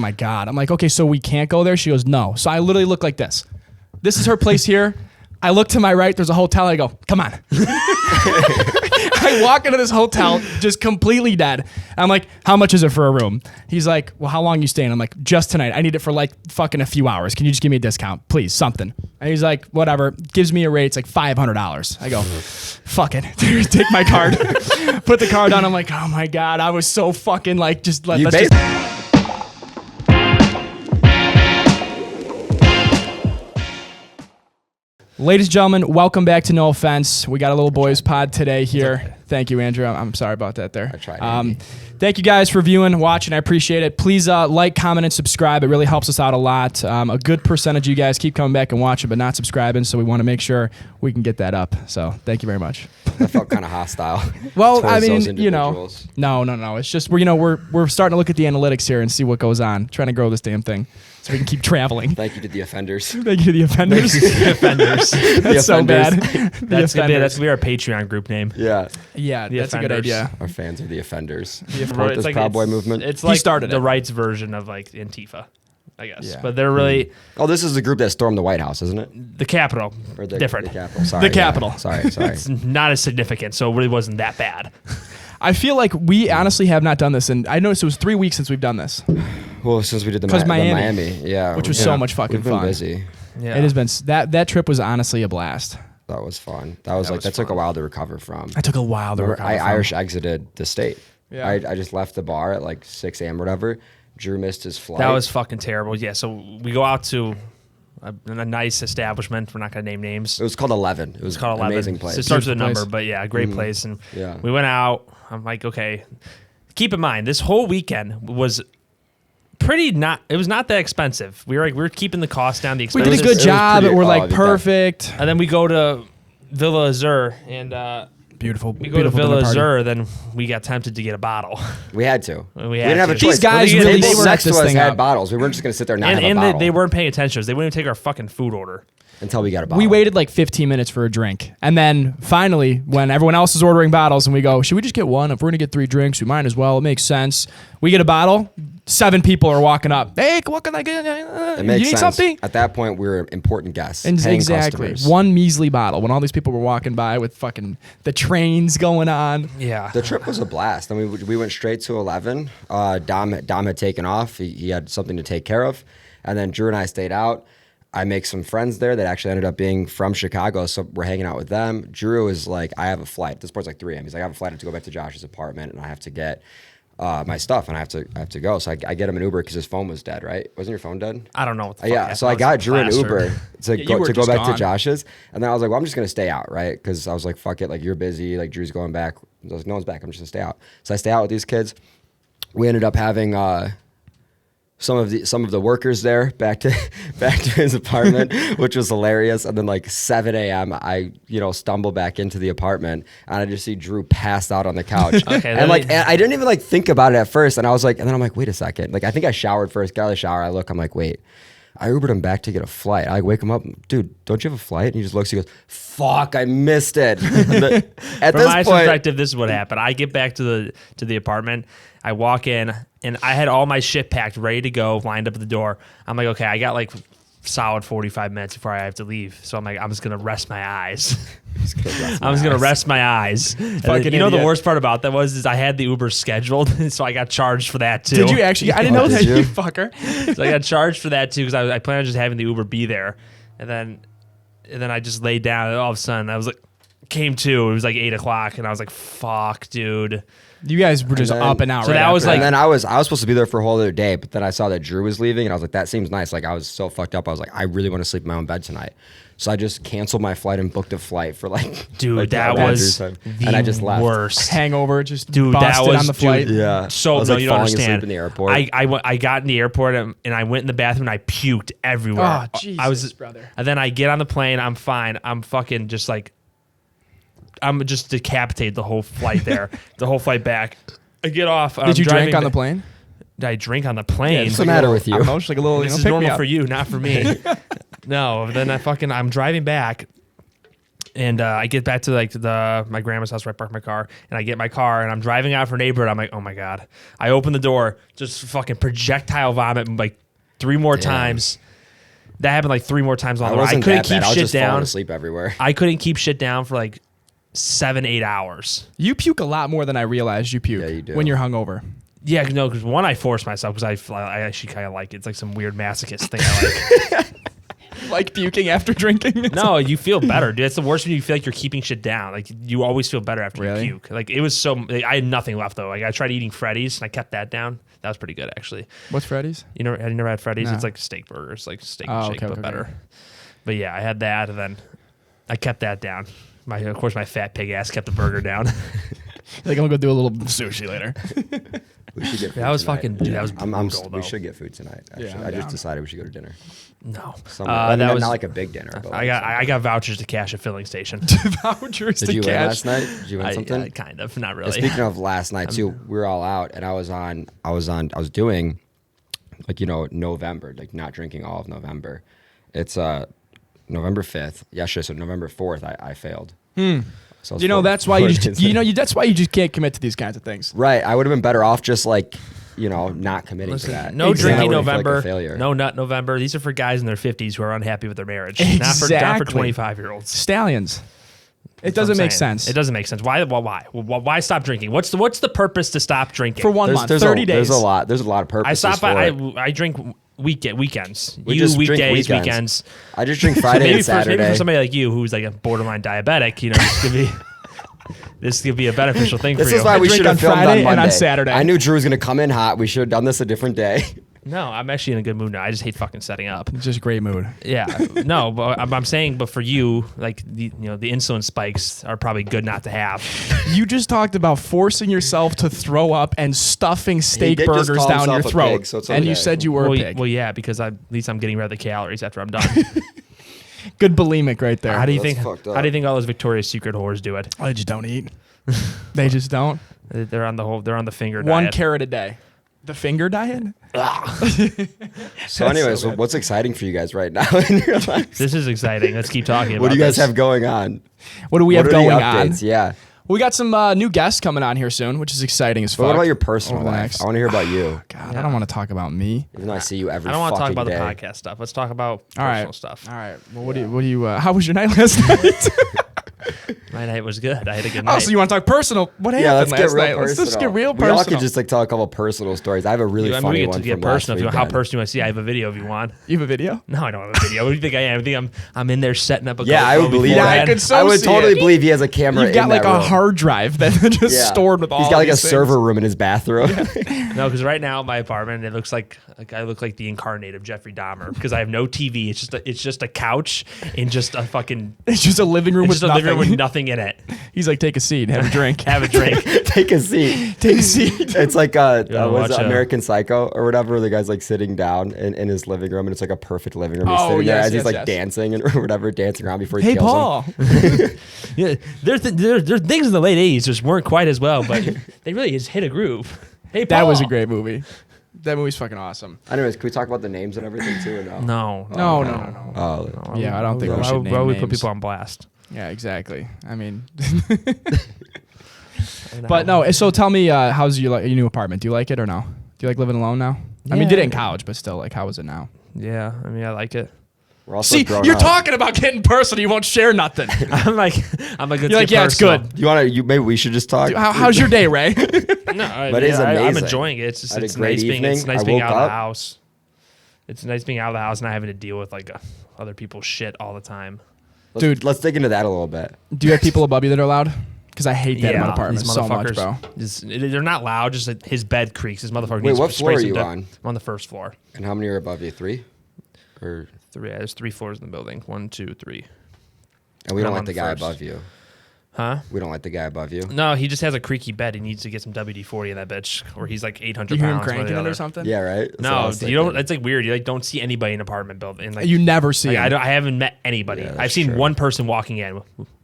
my God. I'm like, okay, so we can't go there? She goes, no. So I literally look like this. This is her place here. I look to my right. There's a hotel. I go, come on. I walk into this hotel just completely dead. I'm like, how much is it for a room? He's like, well, how long are you staying? I'm like, just tonight. I need it for like fucking a few hours. Can you just give me a discount? Please, something. And he's like, whatever. Gives me a rate. It's like $500. I go, fuck it. Take my card. Put the card on. I'm like, oh my God. I was so fucking like, just let's just... Ladies and gentlemen, welcome back to No Offense. We got a little boys pod today here. Thank you, Andrew. I'm sorry about that there. I tried. Thank you guys for viewing, watching. I appreciate it. Please like, comment, and subscribe. It really helps us out a lot. A good percentage of you guys keep coming back and watching, but not subscribing, so we want to make sure we can get that up. So thank you very much. That felt kind of hostile. Well, I mean, you know, no. It's just we're starting to look at the analytics here and see what goes on. Trying to grow this damn thing so we can keep traveling. Thank you to the offenders. Thank you to the offenders. The offenders. That's so bad. That's gonna be our Patreon group name. Yeah, that's a good idea. Our fans are the offenders. It's like Proud Boy movement. It's like started the it. rights version of like Antifa, I guess. Yeah. But they're really Oh, this is the group that stormed the White House, isn't it? the Capitol. Or the, Different. The Capitol. Sorry. The Capitol. Sorry. It's not as significant, so it really wasn't that bad. I feel like we honestly have not done this, and I noticed it was 3 weeks since we've done this, Well, since we did the Miami. yeah, which was so much fucking we've been fun. busy. Yeah. It has been that trip was honestly a blast. That was fun. That took a while to recover from. I took a while to recover I from. Irish exited the state. Yeah. I just left the bar at like 6 a.m. or whatever. Drew missed his flight. That was fucking terrible. Yeah, so we go out to a nice establishment. We're not going to name names. It was called 11. It was called 11. Amazing place. So it starts with a Beautiful number, place. but yeah, great place. And Yeah. we went out. I'm like, okay. Keep in mind, this whole weekend was it was not that expensive. We were keeping the cost down. The We expenses. did a good job. pretty- We're like yeah. perfect. And then we go to Villa Azur, and Beautiful. we go to Villa Azur. Then we got tempted to get a bottle. We had to. We didn't have a to. choice. These guys The really people set next to this us thing had up. bottles. We weren't just going to sit there and not have a And bottle they weren't paying attention. They wouldn't even take our fucking food order. until we got a bottle. We waited like 15 minutes for a drink. And then finally, when everyone else is ordering bottles and we go, should we just get one? If we're going to get 3 drinks, we might as well. It makes sense. We get a bottle. 7 people are walking up. Hey, what can I get? It You makes need sense. something? At that point, we were important guests. And paying exactly. customers. One measly bottle when all these people were walking by with fucking the trains going on. Yeah. The trip was a blast. I mean, we went straight to 11. Dom had taken off. He had something to take care of. And then Drew and I stayed out. I make some friends there that actually ended up being from Chicago, so we're hanging out with them. Drew is like, I have a flight. This part's like 3 a.m. He's like, I have a flight. I have to go back to Josh's apartment, and I have to get my stuff, and I have to go. So I get him an Uber because his phone was dead, right? Wasn't your phone dead? I don't know what the fuck Yeah, happened. so I got Drew an plastered. Uber to you were go just back gone. to Josh's, and then I was like, well, I'm just gonna stay out, right? Because I was like, fuck it, like you're busy, like Drew's going back. I was like, no one's back. I'm just gonna stay out. So I stay out with these kids. We ended up having some of the workers there back to his apartment, which was hilarious. And then like 7 a.m. I stumble back into the apartment and I just see Drew passed out on the couch. Okay, and I didn't even like think about it at first. And I was like, and then I'm like, wait a second. Like I think I showered first, got out of the shower. I look, I'm like, wait. I Ubered him back to get a flight. I wake him up, dude, don't you have a flight? And he just looks, he goes, fuck, I missed it. At From this my point, perspective, this is what happened. I get back to the apartment. I walk in, and I had all my shit packed, ready to go, lined up at the door. I'm like, okay, I got like solid 45 minutes before I have to leave. So I'm like, I'm just going to rest my eyes. I'm just going to rest my eyes. And then, Fucking you know, the idiot. worst part about that is I had the Uber scheduled, so I got charged for that too. Did you actually? I didn't know did that, you? you fucker. So I got charged for that too because I planned on just having the Uber be there. And then I just laid down, and all of a sudden I was like, came to. It was like 8 o'clock, and I was like, fuck, dude. You guys were just then- up and out. So right that was after like- and then I was supposed to be there for a whole other day, but then I saw that Drew was leaving, and I was like, that seems nice. Like I was so fucked up. I was like, I really want to sleep in my own bed tonight. So I just canceled my flight and booked a flight for like, Dude, like, that around was Drew's time. the And I just left. worst. hangover, just Dude, that busted was on the flight. dude, Yeah. So I was, no, like, you don't falling asleep understand. in the airport. I got in the airport and I went in the bathroom and I puked everywhere. Oh, Jesus, I was brother. And then I get on the plane. I'm fine. I'm fucking just like, I'm just decapitated the whole flight there, the whole flight back. I get off. Did you drink on the plane? Did I drink on the plane? What's the matter with you? I don't know, just like a little. This is pick me normal up. for you, not for me. No, then I'm driving back, And I get back to like my grandma's house where I park my car, and I get my car and I'm driving out for a neighborhood. I'm like, oh my God. I open the door, just fucking projectile vomit like 3 more times. That happened like 3 more times on the road. I couldn't keep I was shit just falling down. asleep everywhere. I couldn't keep shit down for like 7-8 hours. You puke a lot more than I realized you puke you do. when you're hungover. Yeah, no, because one, I force myself because I actually kind of like it. It's like some weird masochist thing I like. Like puking after drinking? No, you feel better, dude. It's the worst when you feel like you're keeping shit down. Like you always feel better after Really? you puke. Like it was so. Like, I had nothing left though. Like I tried eating Freddy's and I kept that down. That was pretty good actually. What's Freddy's? You never had Freddy's? No. It's like steak burgers, like steak Oh, and shake, okay, but okay, better. okay. But yeah, I had that, and then I kept that down. Of course, my fat pig ass kept the burger down. Like, I'm going to go do a little sushi later. We should get food That was tonight. fucking. Dude, that was brutal, We though. should get food tonight. Actually, Yeah, I'm I just down. decided we should go to dinner. No, Somewhere. I mean, that was not like a big dinner. But I got vouchers to cash at filling station. Vouchers Did to you win cash. last night? Did you win something? Kind of, not And really. speaking of last night too, we were all out, and I was doing, like, November, like not drinking all of November. It's November 5th yesterday, so November 4th I failed. So That's why that's why you just can't commit to these kinds of things. right. I would have been better off just like not committing to that. No Exactly. drinking Then I wouldn't feel like a November. failure. No nut November. These are for guys in their 50s who are unhappy with their marriage. Exactly. Not for 25-years. Stallions. It doesn't make sense. It doesn't make sense. Why? Why stop drinking? What's the purpose to stop drinking? For 1 month, 30 days. There's a lot of purposes. I stop. for it. I drink weekends. We You just drink weekdays, weekends. weekends. I just drink Friday and Saturday. Maybe for somebody like you who's like a borderline diabetic, this could be a beneficial thing This for you. is why we drink should have on filmed Friday on and on Monday. Saturday. I knew Drew was gonna come in hot. We should have done this a different day. No, I'm actually in a good mood now. I just hate fucking setting up. Just great mood. Yeah, no, but I'm saying, but for you, like the insulin spikes are probably good not to have. You just talked about forcing yourself to throw up and stuffing steak did just burgers call down your himself a throat. pig, so it's And you okay. said you were a Well, pig. well, yeah, because at least I'm getting rid of the calories after I'm done. Good bulimic right there. How do you That's think? fucked up. How do you think all those Victoria's Secret whores do it? They just don't eat. They just don't. They're on the finger One diet. carrot a day. The finger diet? So anyways, so bad. what's exciting for you guys right now in your lives? This is exciting. Let's keep talking. What about do you guys this. have going on? What do we What have are the going on? updates? Yeah. We got some new guests coming on here soon, which is exciting as fuck. But what about your personal Over the life? next- I want to hear about you. God, I don't want to talk about me. Even though I see you every I don't want to talk fucking about day. the podcast stuff. Let's talk about All personal right. stuff. All right. Well, what do you how was your night last night? My night was good. I had a good night. Oh, so you want to talk personal? What happened Yeah, let's last get real night? personal. Let's just get real We personal. all could just like tell a couple personal stories. I have a really we funny get one to get from last personal. If you want, how weekend. personal you want to see? I have a video if you want. You have a video? No, I don't have a video. What do you think I am? I think I'm in there setting up a Yeah, GoPro I would believe beforehand. Yeah, I that. could so I would see totally it. believe he has a camera. You've got in like that a room. hard drive that just Yeah. stored with all He's got like a these things. server room in his bathroom. No, because right now my apartment it looks like I look like the incarnate of Jeffrey Dahmer because I have no TV. It's just a couch and just a fucking It's just a living room it's with just a living room with nothing. nothing in it. He's like, take a seat, have a drink. Have a drink. Take a seat. Take a seat. It's like wanna was watch it a- American Psycho or whatever. The guy's like sitting down in his living room, and it's like a perfect living room. He's Oh, sitting there yes, as he's yes, like yes. dancing and or whatever, dancing around before he Hey, kills Paul. him. Yeah, there things in the late '80s just weren't quite as well, but they really just hit a groove. Hey, Paul. That was a great movie. That movie's fucking awesome. Anyways, can we talk about the names and everything too? Or no. No, No. Oh, Yeah, I don't think we should name Why would we put names. people on blast? Yeah, exactly. I mean, I know. but no. So tell me, how's your new apartment? Do you like it or no? Do you like living alone now? I mean, you did it in college, but still, like, how is it now? Yeah, I mean, I like it. we're also See, grown you're up. talking about getting personal. You won't share nothing. I'm like, let's You're like, get yeah, it's personal. good. You want to? Maybe we should just talk. How's your day, Ray? No, I But mean, it's I'm amazing. enjoying it. It's just I had a it's great nice being it's evening. nice I being woke out of up. the house. It's nice being out of the house and not having to deal with like other people's shit all the time. Dude. let's dig into that a little bit. Do you have people above you that are loud? Because I hate that in my apartment these so much, motherfuckers. bro. They're not loud. Just like his bed creaks. His motherfucker. Wait, needs what to floor spray are some you dip. on? I'm on the first floor. And how many are above you? 3? Or There's 3 floors in the building. 1, 2, 3. and we don't I'm like on the the guy first. above you. Huh? We don't like the guy above you. No, he just has a creaky bed. He needs to get some WD-40 in that bitch, or he's like 800 You hear him pounds. one cranking the it or other. something? Yeah, right. That's what I No, was you don't. thinking. It's like weird. You like don't see anybody in an apartment building. And like You never see I him. haven't met anybody. Yeah, that's I've seen true. one person walking in.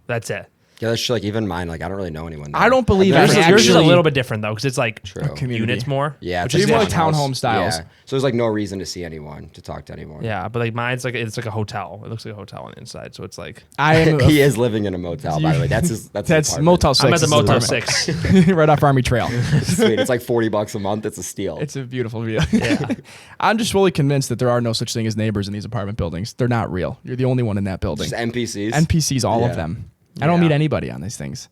That's it. Yeah, that's true. Like even mine. Like I don't really know anyone. There. I don't believe I've it. never- Yours is a Actually- little bit different though, because it's like True. Community. units more. Yeah, Which is more like townhome styles. Yeah. So there's like no reason to see anyone, to talk to anyone. Yeah, but like mine's like it's like a hotel. It looks like a hotel on the inside, so it's like I am. He is living in a motel, by the way. That's his apartment. Motel 6. I'm at the is Motel apartment. 6. right off Army Trail. Sweet. It's like $40 a month. It's a steal. It's a beautiful view. Yeah. I'm just fully convinced that there are no such thing as neighbors in these apartment buildings. They're not real. You're the only one in that building. Just NPCs. NPCs, all of Yeah. them. I don't Yeah. meet anybody on these things.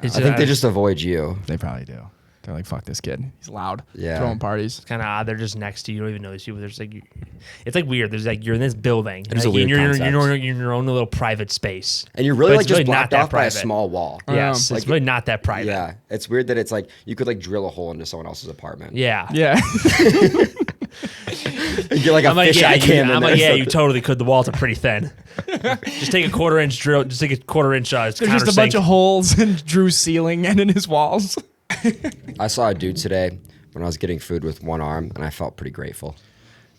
I think they just avoid you. They probably do. They're like, fuck this kid. He's loud. Yeah. Throwing parties. kind of odd. They're just next to you. You don't even know these people. There's like, it's like weird. There's like you're in this building. It is a Like, weird you're concept. in your own little private space. And you're really But like it's just really not blocked that off by a private. small wall. Yes, Like- it's really not that private. Yeah. It's weird that it's like you could like drill a hole into someone else's apartment. Yeah. Yeah. You get like a I'm like, fisheye cam in there. you totally could. The walls are pretty thin. Just take a quarter-inch drill. Just take a quarter-inch. There's just a bunch of holes in Drew's ceiling and in his walls. I saw a dude today when I was getting food with one arm, and I felt pretty grateful.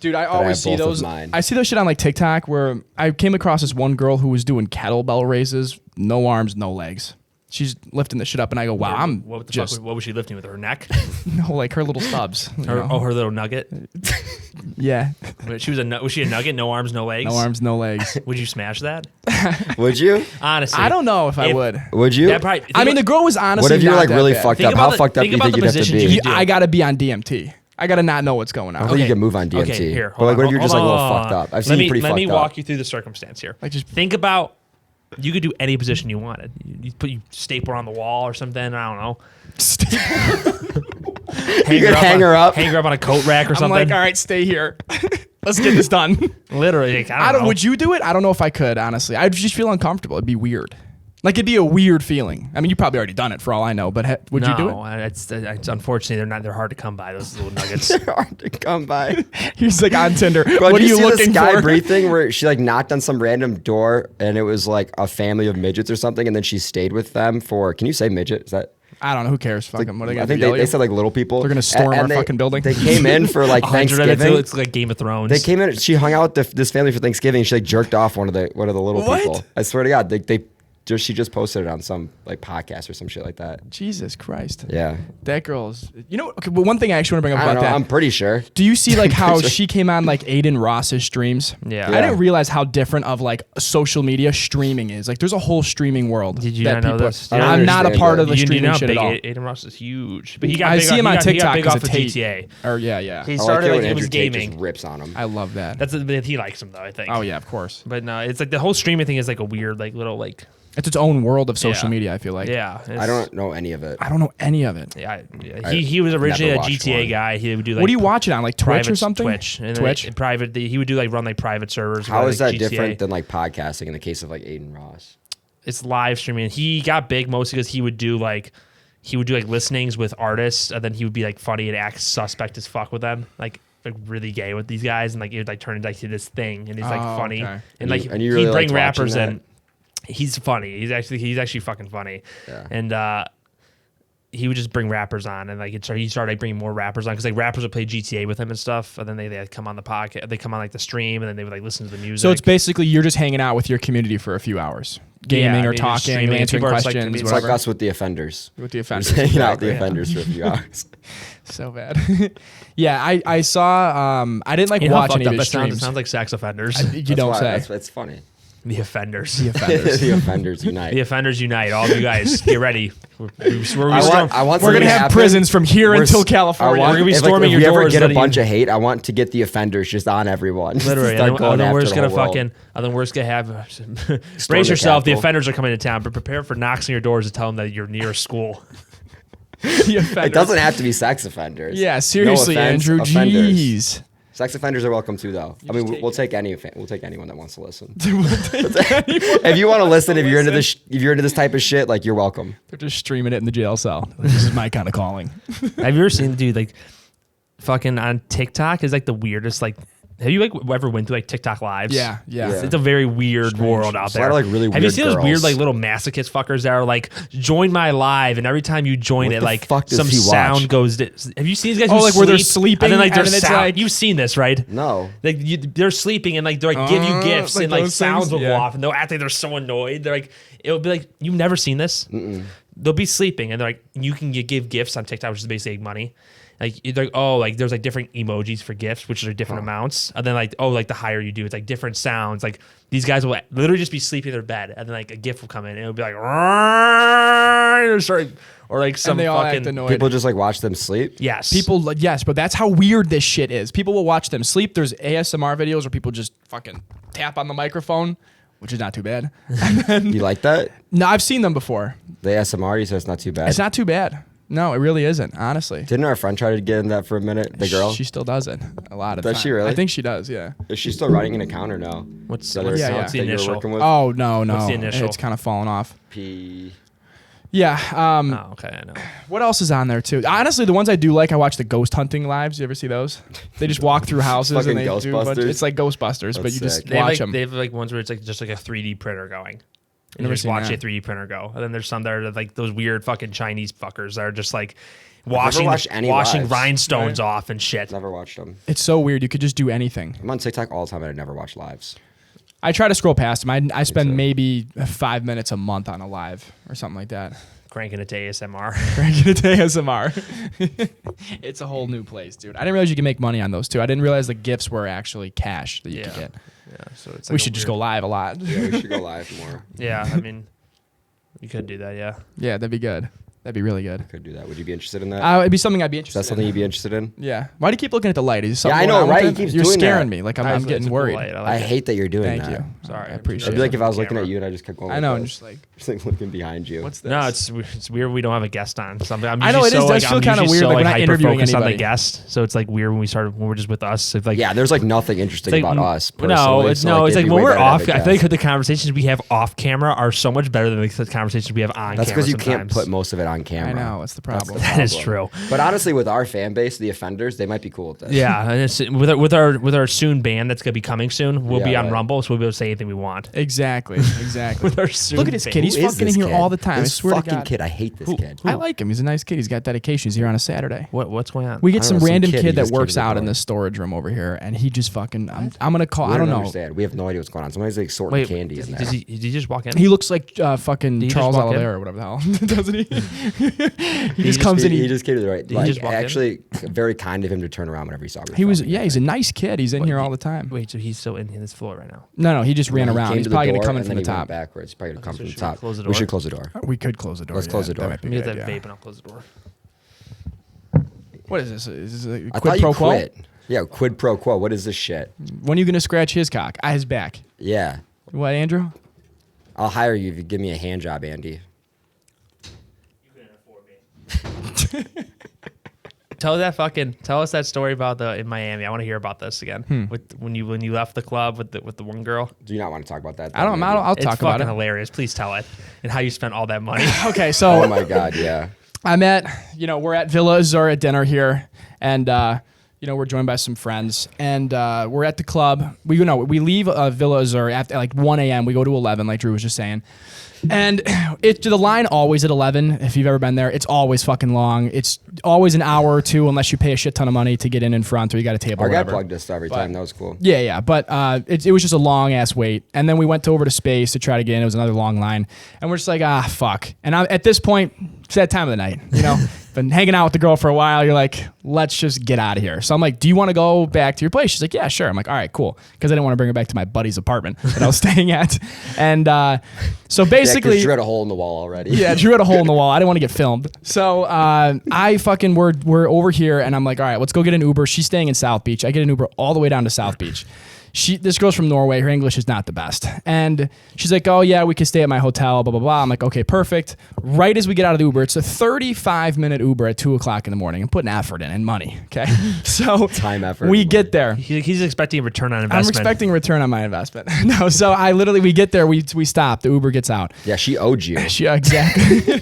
Dude, I I always have see both of those. mine. I see those shit on like TikTok where I came across this one girl who was doing kettlebell raises, no arms, no legs. She's lifting the shit up, and I go, "Wow, I'm What the just fuck? What was she lifting with her neck? no like her little stubs." you know? Her little nugget. Yeah, Was she a nugget? No arms, no legs. no arms, no legs. Would you smash that? Would you? Honestly, I don't know if I If- would. Would you? That probably, I mean, the girl was honestly. What if you were not like that really bad. fucked Think up? about How the- fucked up do think you about think the you'd have to positions be? you do. I gotta be on DMT. I gotta not know what's going I don't on. think you Okay. can move on DMT. Okay, here. But like, what if you're just like a little hold fucked on. up? I've seen you pretty Let fucked me up. walk you through the circumstance here. Like, just think about. You could do any position you wanted. You staple her on the wall or something. I don't know. You could hang her up. Hang her up on a coat rack or I'm something. like, all right, stay here. Let's get this done. Literally, like, I don't know. Would you do it? I don't know if I could. Honestly, I'd just feel uncomfortable. It'd be weird. Like it'd be a weird feeling. I mean, you probably already done it for all I know. But would you do it? No, it's unfortunately they're hard to come by, those little nuggets. They're hard to come by. He's like on Tinder. Bro, What did are you see looking this guy for? Bree thing where she like knocked on some random door and it was like a family of midgets or something, and then she stayed with them for. Can you say midget? Is that? I don't know. Who cares? Fuck them. What are they I gonna think do, yell they at you? said like little people. They're gonna storm And our they- fucking building. They came in for like 100 Thanksgiving. It's like Game of Thrones. They came in. She hung out with this family for Thanksgiving. She like jerked off one of the little What? people. I swear to God, she just posted it on some like podcast or some shit like that. Jesus Christ. Yeah, That girl's. You know. Okay. But one thing I actually want to bring up I don't about know. that. I'm pretty sure. Do you see like how she came on like Aiden Ross's streams? Yeah. I didn't realize how different of like social media streaming is. Like there's a whole streaming world. Did you that not know people- this? I don't I'm not a understand part it. of the you streaming know how shit big at all. Aiden Ross is huge, but he got I big see him on he got TikTok big off because of of Tate. GTA. Or yeah. He I started like like it he when was Andrew Tate gaming. just rips on him. I love that. He likes him though, I think. Oh yeah, of course. But no, it's like the whole streaming thing is like a weird like little like It's its own world of social Yeah. media. I feel like. yeah. It's, I don't know any of it. I don't know any of it. Yeah, he was originally never a watched GTA one. guy. He would do like What do you watch it on? Like Twitch private or something? Twitch. And Twitch. He would do like run like private servers. How run, is like, that GTA. different than like podcasting in the case of like Aiden Ross? It's live streaming. He got big mostly because he would do like listenings with artists, and then he would be like funny and act suspect as fuck with them, like really gay with these guys, and like it would like turn into like this thing, and he's like Oh, funny, okay. and like And you really he'd bring liked watching rappers that? in. He's funny. He's actually fucking funny, Yeah. and he would just bring rappers on, and like he started like bringing more rappers on because like rappers would play GTA with him and stuff, and then they'd come on the podcast, they come on like the stream, and then they would like listen to the music. So it's basically you're just hanging out with your community for a few hours, gaming I or mean, just talking, streaming. answering People are just, like, questions, it's It's like whatever. us with the offenders. With the Just offenders. hanging out with the Exactly. offenders for a few hours. So bad. Yeah, I saw. I didn't like You know how watch fucked any of up his that sounds? It streams. sounds like sex offenders. You That's don't why- say. It's funny. The offenders. The offenders. The offenders unite. The offenders unite. All of you guys, get ready. We're I storm- want We're something gonna to have happen. prisons from here We're until s- California. I want, We're gonna be if, storming if your we ever doors, get a letting bunch you- of hate, I want to get the offenders just on everyone. Just Literally, start and going then we're after just the gonna whole world. fucking. And then we're just gonna have. Storm Brace the yourself. The Capitol. offenders are coming to town, but prepare for knocks on your doors to tell them that you're near a school. The offenders. It doesn't have to be sex offenders. Yeah, seriously, No offense, Andrew. offenders. Jeez. Sex offenders are welcome too, though. I mean, just we'll take anyone that wants to listen. If you want to listen, if you're into this type of shit, like you're welcome. They're just streaming it in the jail cell. This is my kind of calling. Have you ever seen the dude like fucking on TikTok is like the weirdest like Have you like ever went to like TikTok lives? Yeah. It's a very weird world out There's a there. lot of, like, really Have you weird seen those girls. weird like little masochist fuckers that are like join my live, and every time you join What it, the like fuck does some he watch? sound goes. Have you seen these guys? Oh, who like where they're sleep, sleeping and then like there's and it's sound. like- You've seen this, right? No. Like they're sleeping and like they're like give you gifts like and like those sounds things? will go Yeah. off and they'll act like they're so annoyed. They're like it'll be like you've never seen this. They'll be sleeping and they're like you can give gifts on TikTok, which is basically money. Like they're like, oh, like there's like different emojis for gifts, which are different amounts. And then like, oh, like the higher you do, it's like different sounds. Like these guys will literally just be sleeping in their bed, and then like a gift will come in, and it'll be like, or like some And they all act fucking annoyed. People just like watch them sleep. yes. People, yes, but that's how weird this shit is. People will watch them sleep. There's ASMR videos where people just fucking tap on the microphone, which is not too bad. You like that? No, I've seen them before. The ASMR, you said it's not too bad. It's not too bad. No, it really isn't, honestly. Didn't our friend try to get in that for a minute? The girl? She still does it a lot of Does time. she really? I think she does, yeah. Is she still running an account or no? What's The other what's, account what's the that you were initial? working with? Oh, no. What's the initial? It's kind of fallen off. P. Yeah. Oh, okay, I know. What else is on there, too? Honestly, the ones I do like, I watch the ghost hunting lives. You ever see those? They just walk through houses and Fucking they do a bunch. Ghostbusters? It's like Ghostbusters, but That's you just sick. They have, watch like, them. they have like ones where it's like just like a 3D printer going. And you Never just seen watch that. a 3D printer go. And then there's some that are like those weird fucking Chinese fuckers that are just like watched any washing lives. rhinestones off and shit. Never watched them. It's so weird. You could just do anything. I'm on TikTok all the time and I never watch lives. I try to scroll past them. I spend so. maybe 5 minutes a month on a live or something like that. Cranking it to ASMR. Cranking it to ASMR. It's a whole new place, dude. I didn't realize you could make money on those too. I didn't realize the gifts were actually cash that you could get. Yeah, so it's We like should just go live a lot. Yeah, we should go live more. Yeah, I mean, you could do that, yeah. Yeah, that'd be good. That'd be really good. Could do that. Would you be interested in that? It'd be something I'd be Is interested that something in. you'd be interested in? Yeah. Why do you keep looking at the light? Is something I going know, on right? with He it? keeps You're doing scaring that. me. Like It's I'm a getting cool worried. light. I like I it. hate that you're doing Thank that. you. Sorry. I appreciate It'd be like if I was Camera. looking at you and I just kept going. I know. Like I'm this. just like, Just like looking behind you. what's this? No, it's weird we don't have a guest on. Something. I'm I know, usually it is. so, Does like, feel I'm kinda usually weird, so, like, we're not hyper interviewing focused on the anybody. guest. So it's like weird when we're just with us. It's like Yeah, there's like nothing interesting It's like, about us. No, personally, it's so, it's it'd like be when way we're better to have off. a I feel guest. like the conversations we have off camera are so much better than the conversations we have on That's camera. because you can't sometimes. put most of it on camera. I know. It's the problem. That is true. But honestly, with our fan base, the offenders, they might be cool with this. Yeah, and it's with our soon band that's gonna be coming soon. We'll Yeah, be on right. Rumble, so we'll be able to say anything we want. Exactly. Exactly. With our soon Look at this band. kid. He's Who is fucking this in here kid? all the time. This I swear to fucking God. kid. I hate this kid. I like him. He's a nice kid. He's got dedication. He's here on a Saturday. What's going on? We get I don't some know, some random kid, kid he that just came works to the out in door. this storage room over here, and he just fucking. I'm gonna call. We I don't know. understand. We have no idea what's going on. Somebody's like sorting Wait, candy in there. did he just walk in? He looks like fucking he just Charles walk in? Oliveira or whatever the hell, doesn't he? he just comes in. He just came to the right. he Like, just walk in? actually, very kind of him to turn around whenever he saw me. He was. Yeah, he's a nice kid. He's in here all the time. Wait, so he's still in this floor right now? No, he just ran around. Came He's to the probably gonna door, come in and from then the he went top. backwards. Probably gonna come so from the should we top. close the We door? should close the door. We could close the door. Let's close the door. That might be Let me a get good that idea. vape and I'll close the door. What is this? Is this a I quid thought you pro quo? quit. Yeah, quid pro quo. What is this shit? When are you gonna scratch his cock? His back. Yeah, What, Andrew? I'll hire you if you give me a hand job, Andy. You couldn't afford me. Tell us that story about in Miami. I want to hear about this again. With when you left the club with the one girl. Do you not want to talk about that? I don't. I'll It's talk about fucking it. hilarious. Please tell it and how you spent all that money. Okay, so Oh my god, yeah. I'm at, we're at Villa Azur at dinner here, and we're joined by some friends, and we're at the club. We leave Villa Azur at like 1 a.m. We go to 11, like Drew was just saying, and the line always at 11. If you've ever been there, it's always fucking long. It's always an hour or two unless you pay a shit ton of money to get in front or you got a table. Our or guy whatever. plugged us every time. That was cool. Yeah, but it was just a long ass wait, and then we went over to Space to try to get in. It was another long line, and we're just like, fuck. And at this point, it's that time of the night, Been hanging out with the girl for a while. You're like, let's just get out of here. So I'm like, do you want to go back to your place? She's like, yeah, sure. I'm like, all right, cool, because I didn't want to bring her back to my buddy's apartment that I was staying at, and so basically, Yeah, 'cause Drew had a hole in the wall already. yeah, Drew had a hole in the wall. I didn't want to get filmed. So we're over here, and I'm like, all right, let's go get an Uber. She's staying in South Beach. I get an Uber all the way down to South Beach. This girl's from Norway. Her English is not the best. And she's like, oh, yeah, we can stay at my hotel, blah, blah, blah. I'm like, okay, perfect. Right as we get out of the Uber, it's a 35-minute Uber at 2 o'clock in the morning. I'm putting effort in and money, okay? So Time, effort, we and get there. He's expecting a return on I'm investment. expecting a return on my investment. No, so we get there, we stop, the Uber gets out. Yeah, she owed you. Yeah, exactly.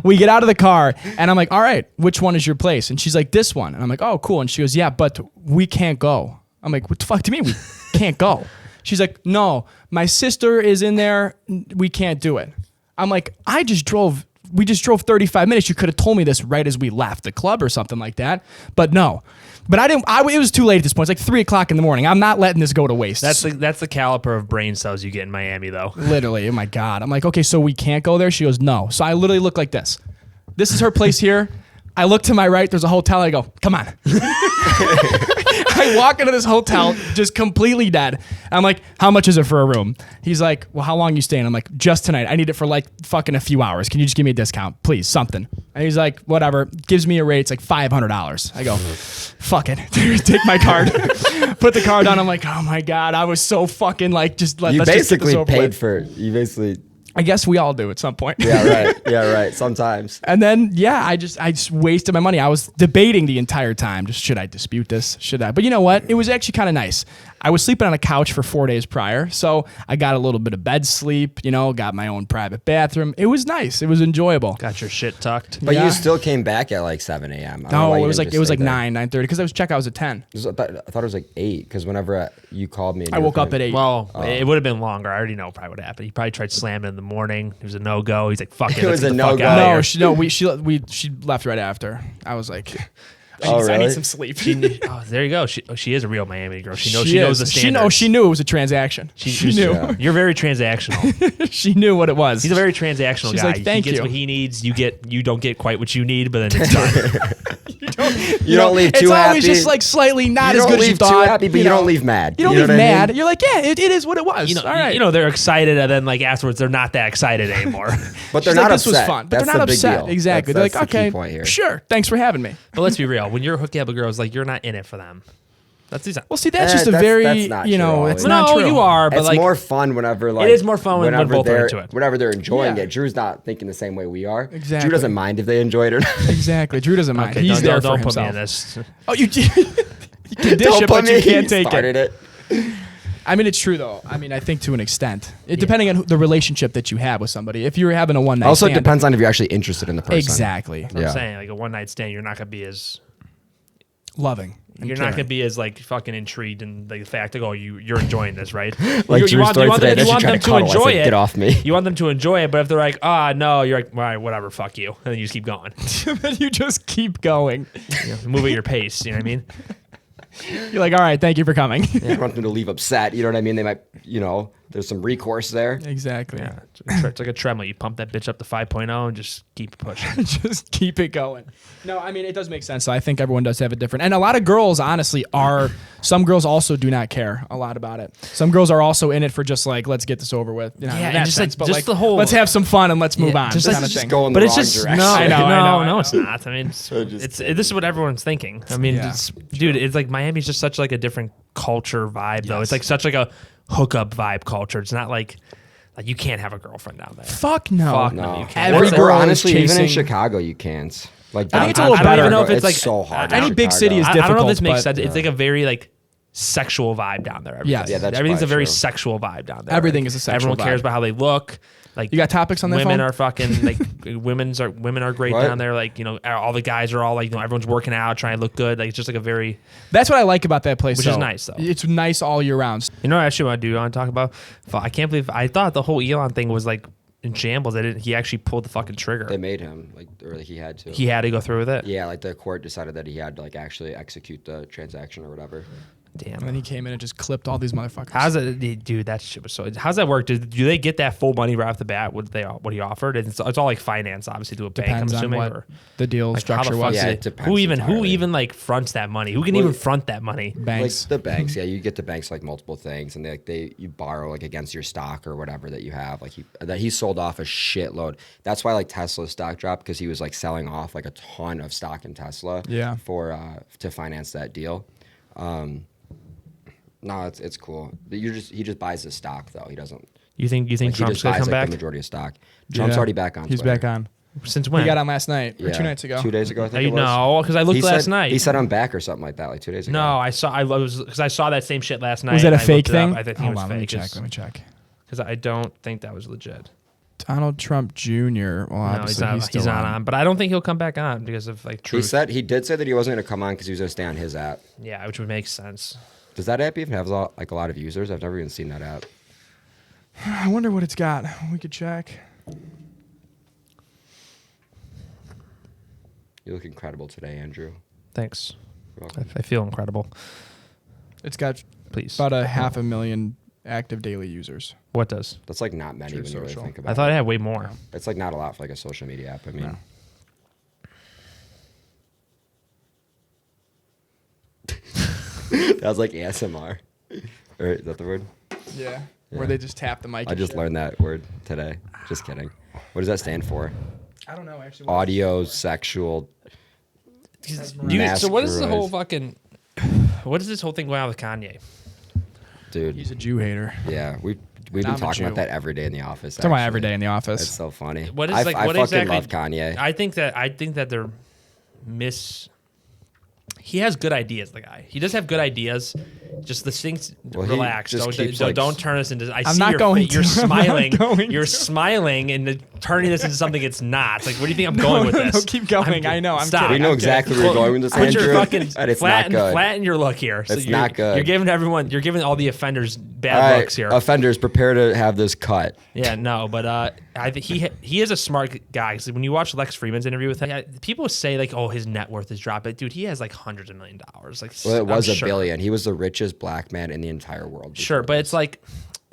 We get out of the car and I'm like, all right, which one is your place? And she's like, this one. And I'm like, oh, cool. And she goes, yeah, but we can't go. I'm like, what the fuck do you mean we can't go? She's like, no, my sister is in there. We can't do it. I'm like, we just drove 35 minutes. You could have told me this right as we left the club or something like that. But no. But I didn't. It was too late at this point. It's like 3:00 in the morning. I'm not letting this go to waste. That's the caliper of brain cells you get in Miami, though. Literally. Oh my God. I'm like, okay, so we can't go there? She goes, no. So I literally look like this. This is her place here. I look to my right. There's a hotel. I go, come on. I walk into this hotel just completely dead. I'm like, how much is it for a room? He's like, well, how long you staying? I'm like, just tonight. I need it for like fucking a few hours. Can you just give me a discount? Please, something. And he's like, whatever. Gives me a rate. It's like $500. I go, fuck it. Take my card. Put the card on. I'm like, oh my God. I was so fucking like, let's just get this over with. You basically... I guess we all do at some point. Yeah, right. Yeah, right. Sometimes. And then, yeah, I just wasted my money. I was debating the entire time. Just, should I dispute this? Should I? But you know what? It was actually kind of nice. I was sleeping on a couch for 4 days prior. So I got a little bit of bed sleep, got my own private bathroom. It was nice. It was enjoyable. Got your shit tucked. But you still came back at like 7 a.m. No, it was like 9:30 because I was checkout was at 10. I thought it was like 8 because whenever you called me. I woke up at 8. Well, it would have been longer. I already know probably what happened. He probably tried slamming in the morning. It was a no-go. He's like, fuck it. It was a no-go. No, she left right after. I was like... I need some sleep. There you go. She is a real Miami girl. She knows the standards. She knew it was a transaction. She knew. Yeah. You're very transactional. She knew what it was. He's a very transactional She's guy. Like, thank he gets you. what he needs. You don't get quite what you need, but then it's done. you don't leave too happy. It's always just like slightly not as good as you thought. You don't leave too happy, but you don't leave mad. You don't leave mad. You're like, yeah, it is what it was. All right. They're excited, and then like afterwards, they're not that excited anymore. But they're not upset. This was fun. But they're not upset. Exactly. They're like, okay, sure. Thanks for having me. But let's be real. When you're hooking up a girl, it's like you're not in it for them. That's well, see, that's just a very, that's not true, it's not true. You are, but it's like more fun whenever like it is more fun when both are into it. Whenever they're enjoying it. Drew's not thinking the same way we are. Exactly. Drew doesn't mind if they enjoy it or not. Exactly. Drew doesn't mind. Okay, He's there for don't himself. Put me in this. Oh, you can dish it, but you can't take it. I mean, it's true though. I mean, I think to an extent, depending on the relationship that you have with somebody. If you're having a one night, also depends on if you're actually interested in the person. Exactly. That's what I'm saying, like a one night stand, you're not gonna be as loving. You're not gonna be as like fucking intrigued in the fact that you're enjoying this, right? Like you want them to enjoy it. Get off me. You want them to enjoy it, but if they're like, no, you're like, all right, whatever, fuck you, and then you just keep going. Then you just keep going. Move at your pace. You know what I mean? You're like, all right, thank you for coming. You want them to leave upset. You know what I mean? They might, there's some recourse there. Exactly. Yeah. It's like a treadmill. You pump that bitch up to 5.0 and just keep pushing. Just keep it going. No, I mean, it does make sense. So I think everyone does have a different. And a lot of girls, honestly, some girls also do not care a lot about it. Some girls are also in it for just like, let's get this over with. And just sense, like, just the whole. Let's have some fun and let's move on. Just kind like, of thing. Going but the it's wrong just direction. no, it's not. I mean, this is what everyone's thinking. I mean, Yeah. dude, it's like Miami's just such like a different culture vibe though. It's like such like a hookup vibe culture. It's not like you can't have a girlfriend down there. Fuck no. Fuck No. you can't. Every Or girl is honestly, even in chasing- Chicago, you can't. Like I think it's a little I don't better. even know if it's like so hard. Any in big Chicago. city is I don't know if difficult, this makes but- sense. It's like a very like sexual vibe down there. Yes. Yeah, that's everything's a probably very true. sexual vibe down there. Everything is a sexual Everyone cares vibe. about how they look. Like You got topics on that women phone? are fucking like women are great What? down there. Like all the guys are all like everyone's working out, trying to look good. Like it's just like a very That's what I like about that place. Which is though. nice, though. It's nice all year round. what I actually want to do. I want to talk about. I can't believe I thought the whole Elon thing was like in shambles. He actually pulled the fucking trigger. They made him or he had to. He had to go through with it. Yeah, like the court decided that he had to like actually execute the transaction or whatever. Damn. And then he came in and just clipped all these motherfuckers. How's it, dude? That shit was so. How's that work? Do they get that full money right off the bat? What he offered? It's all like finance, obviously, to a bank. Depends I'm on assuming. what or, the deal like, how the structure fuck was. Yeah, is it depends who entirely. even like fronts that money? Who can even front that money? Banks. Like the banks, yeah, you get the banks like multiple things, and you borrow like against your stock or whatever that you have. Like he sold off a shitload. That's why like Tesla's stock dropped because he was like selling off like a ton of stock in Tesla. Yeah. For to finance that deal. No, it's cool. He just buys the stock though. He doesn't. You think Like, he Trump's just gonna buys come like back? the majority of stock. Trump's Yeah. already back on. He's Twitter. back on. Since when? He got on last night or Yeah, 2 nights ago. 2 days ago, I think it was. No, because I looked last night. He said I'm back or something like that, like 2 days ago. No, I saw that same shit last night. Was that a and I fake looked it up. thing? I think it Hold was on, fake. let me check. Because I don't think that was legit. Donald Trump Jr. Well, No, obviously he's not on. But I don't think he'll come back on because of like truth. He did say that he wasn't going to come on because he was going to stay on his app. Yeah, which would make sense. Does that app even have like a lot of users? I've never even seen that app. I wonder what it's got. We could check. You look incredible today, Andrew. Thanks. You're welcome. I feel incredible. It's got Please. about 500,000 active daily users. What does? That's like not many True when you really Social. think about it. I thought it had way more. It's like not a lot for like a social media app. I mean, No. that was like ASMR. Or is that the word? Yeah. Yeah. Where they just tap the mic. I and just shit. learned that word today. Just kidding. What does that stand for? I don't know actually. Audio sexual. Dude, so what is the whole Masquerade. fucking? What is this whole thing going on with Kanye? Dude. He's a Jew hater. Yeah, we've I'm been a talking Jew. about that every day in the office. Talking about actually. every day in the office. It's so funny. What is I like? I What fucking exactly? love Kanye. I think that they're He has good ideas. The guy. He does have good ideas. Just the things. Well, he Relax. just keeps, like, Don't turn us into. I'm not going You're to. I'm not smiling. going You're to. smiling and turning this into something it's not. Like, where do you think I'm No, going with no, this? no, keep going. I know, I'm Stop. kidding. we know I'm exactly where you're going with this, Put Andrew. your fucking and it's not good. flatten your look here. So It's you're, not good. You're giving everyone. You're giving all the offenders bad All right, looks here. offenders, prepare to have this cut. Yeah, no, but I think he is a smart guy. 'Cause when you watch Lex Fridman's interview with him, people say like, "Oh, his net worth is dropping." Dude, he has like hundreds of $1 million. Like, Well, it was I'm a sure. billion. He was the richest black man in the entire world. Sure, before but this. it's like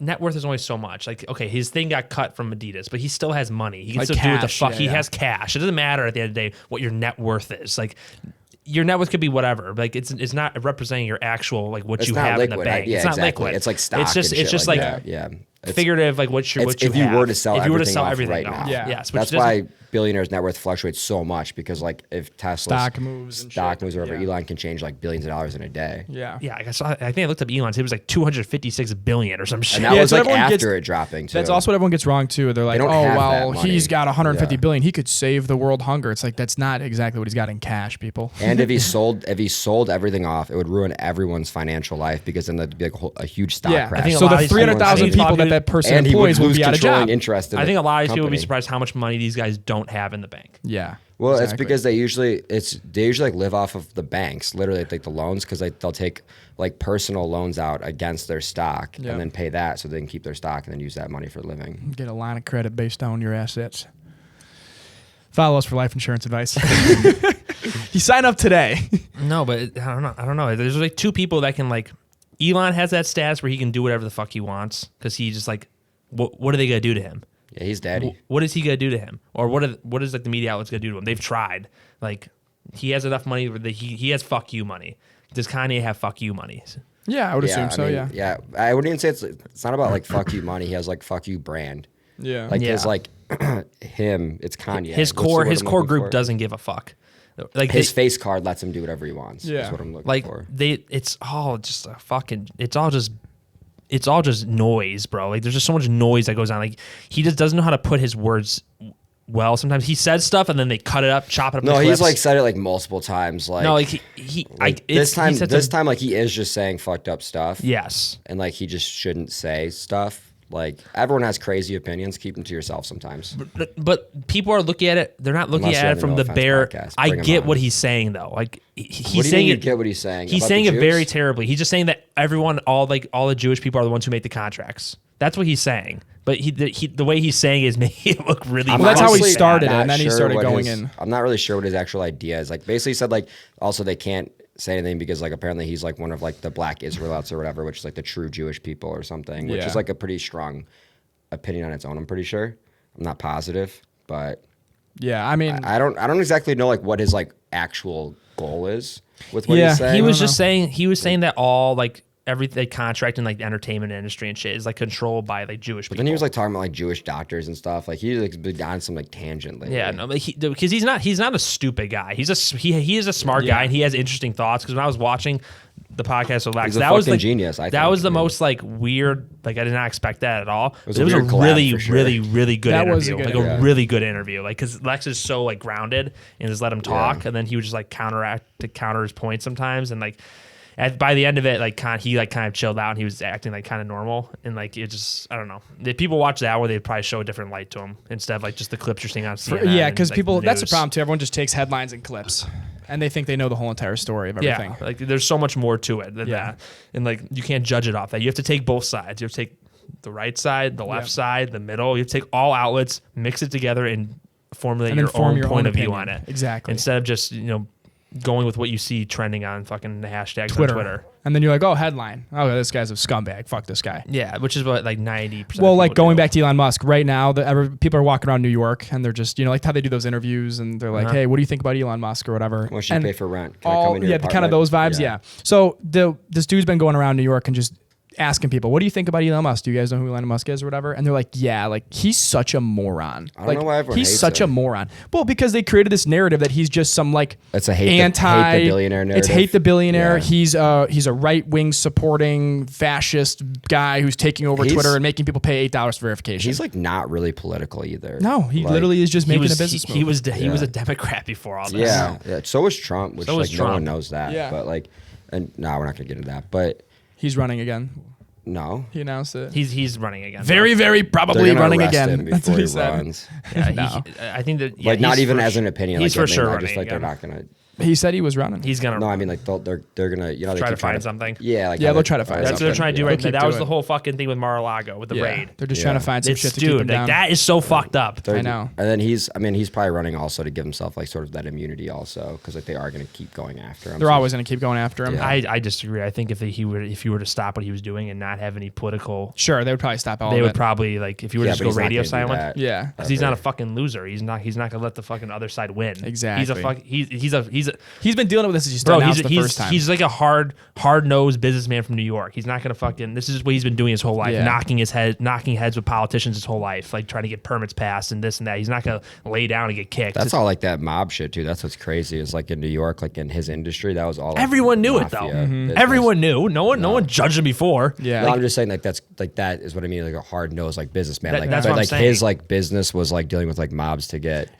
net worth is only so much. Like, okay, his thing got cut from Adidas, but he still has money. He can Like still do what the cash, fuck. yeah, He yeah. has cash. It doesn't matter at the end of the day what your net worth is. Like, your net worth could be whatever. Like, it's not representing your actual like what It's you not have liquid. in the bank. Yeah, it's not exactly. liquid. It's like stock. It's just and shit like that. Yeah. It's- figurative, like what you if you have. were to sell if you were to everything sell off everything right off. now. Yeah. Yes, which That's doesn't- why billionaires' net worth fluctuates so much because like if Tesla's Stock moves and stock shit. moves or whatever, Yeah. Elon can change like billions of dollars in a day. Yeah. Yeah, I think I looked up Elon's. It was like 256 billion or some shit. And that Yeah, was so like everyone after gets- it dropping too. That's also what everyone gets wrong too. They're like, don't oh have well, that money. he's got 150 Yeah. billion. He could save the world hunger. It's like that's not exactly what he's got in cash, people. And if he sold everything off, it would ruin everyone's financial life because then there'd be like a huge stock Yeah. crash. I think a So lot of the these 300,000 people- people that person and he would employs will lose be out of controlling job. interest in I think a lot of people would be company. surprised how much money these guys don't have in the bank. Yeah. Well, exactly. it's because they usually like live off of the banks, literally like the loans, because they'll take like personal loans out against their stock Yeah. and then pay that so they can keep their stock and then use that money for a living. get a line of credit based on your assets. Follow us for life insurance advice. You sign up today. No, but I don't know. There's like two people that can like. Elon has that status where he can do whatever the fuck he wants because he just like, what are they gonna do to him? Yeah, he's daddy. What is he gonna do to him? Or what is like the media outlets gonna do to him? They've tried. Like he has enough money where he has fuck you money. Does Kanye have fuck you money? Yeah, I would assume so. I mean, yeah. I wouldn't even say it's not about like fuck you money. He has like fuck you brand. Yeah. Like Yeah. his like him. It's Kanye. His What's the word I'm core looking group for? doesn't give a fuck. Like His face card lets him do whatever he wants. Yeah. Is what I'm looking like for. it's all just a fucking it's all just noise, bro. Like there's just so much noise that goes on. Like he just doesn't know how to put his words well. Sometimes he says stuff and then they cut it up, chop it up. No, into he's clips. like said it like multiple times. Like no, like he like, it's, this time he said this some- time like he is just saying fucked up stuff. yes. And like he just shouldn't say stuff. Like everyone has crazy opinions. Keep them to yourself sometimes. But people are looking at it. They're not looking Unless you're at on it the from No the Offense bare. podcast. I Bring him get on. what he's saying though. Like he's What do you saying mean you it. get what he's saying? He's about saying the it very Jews? terribly. He's just saying that everyone, all the Jewish people are the ones who make the contracts. That's what he's saying. But the way he's saying it is making it look really. Well, that's how he honestly started it, not and then he sure started what going his- in. I'm not really sure what his actual idea is. Like basically he said like also they can't say anything because like apparently he's like one of like the black Israelites or whatever, which is like the true Jewish people or something, which Yeah. is like a pretty strong opinion on its own. I'm pretty sure. I'm not positive, but Yeah, I mean, I don't exactly know like what his like actual goal is with what Yeah, he's saying. He was don't just saying that all like every contract in like the entertainment industry and shit is like controlled by like Jewish people. But then he was like talking about like Jewish doctors and stuff. Like he like been on some like tangent lately. yeah, no, but because he's not a stupid guy. He is a smart guy and he has interesting thoughts. Because when I was watching the podcast with Lex, He's a that was fucking like genius, I that think. was the I mean- most like weird. Like I did not expect that at all. was It a was a weird collab really, for sure. really, really good That was a interview. good Like a interview. really good interview. Like because Lex is so like grounded and just let him talk, Yeah. and then he would just like counter his points sometimes, and like by the end of it, like he like kind of chilled out and he was acting like kind of normal and like it just I don't know. If people watch that where they'd probably show a different light to him instead of like just the clips you're seeing on CNN. Yeah, because like, people the that's the news. problem too. Everyone just takes headlines and clips, and they think they know the whole entire story of everything. Yeah, like there's so much more to it than that, and like you can't judge it off that. You have to take both sides. You have to take the right side, the left side, the middle. You have to take all outlets, mix it together, and formulate your own point of view on it. Exactly. Instead of just going with what you see trending on fucking the hashtags on Twitter. And then you're like, oh, headline. Oh, this guy's a scumbag. Fuck this guy. Yeah, which is what like 90%. Well, like going back to Elon Musk right now, people are walking around New York and they're just, like how they do those interviews and they're like, hey, what do you think about Elon Musk or whatever? What should you pay for rent? Can I All, come into your kind of those vibes. Yeah. So this dude's been going around New York and just asking people, what do you think about Elon Musk? Do you guys know who Elon Musk is or whatever? And they're like, yeah, like he's such a moron. I don't know why everyone he's hates such him. a moron. Well, because they created this narrative that he's just some like it's a hate the billionaire narrative. It's hate the billionaire. Yeah. He's a right wing supporting fascist guy who's taking over Twitter and making people pay $8 for verification. He's like not really political either. No, he literally is just making a business move. He was a Democrat before all this. Yeah. So was Trump, which like no one knows that. Yeah. But like, and no, we're not gonna get into that. But he's running again. No, he announced it. He's running again. Very, very probably running again. That's what he said. Yeah, I think that like not even as an opinion. He's like, for sure I running just like again. they're not gonna. He said he was running. He's gonna. No, I mean like they're gonna they try to keep find something. Yeah, like they'll try to find. That's what they're trying to do right now. That was doing the whole fucking thing with Mar-a-Lago with the raid. They're just trying to find some shit to keep him down. That is so fucked up. I know. And then he's probably running also to give himself like sort of that immunity also because like they are gonna keep going after him. They're always gonna keep going after him. Yeah. I disagree. I think if he were to stop what he was doing and not have any political, sure, they would probably stop all of it. they would probably like if you were to just go radio silent. Yeah, because he's not a fucking loser. He's not gonna let the fucking other side win. Exactly. He's been dealing with this. He's he's like a hard nosed businessman from New York. He's not gonna fucking. This is what he's been doing his whole life, knocking heads with politicians his whole life, like trying to get permits passed and this and that. He's not gonna lay down and get kicked. That's all like that mob shit too. That's what's crazy. Is like in New York, like in his industry, that was all. Like, everyone knew it though. Everyone knew. No one judged him before. Yeah, I'm just saying like that is what I mean. Like a hard nosed like businessman. Like that's what I'm saying. His like business was like dealing with like mobs to get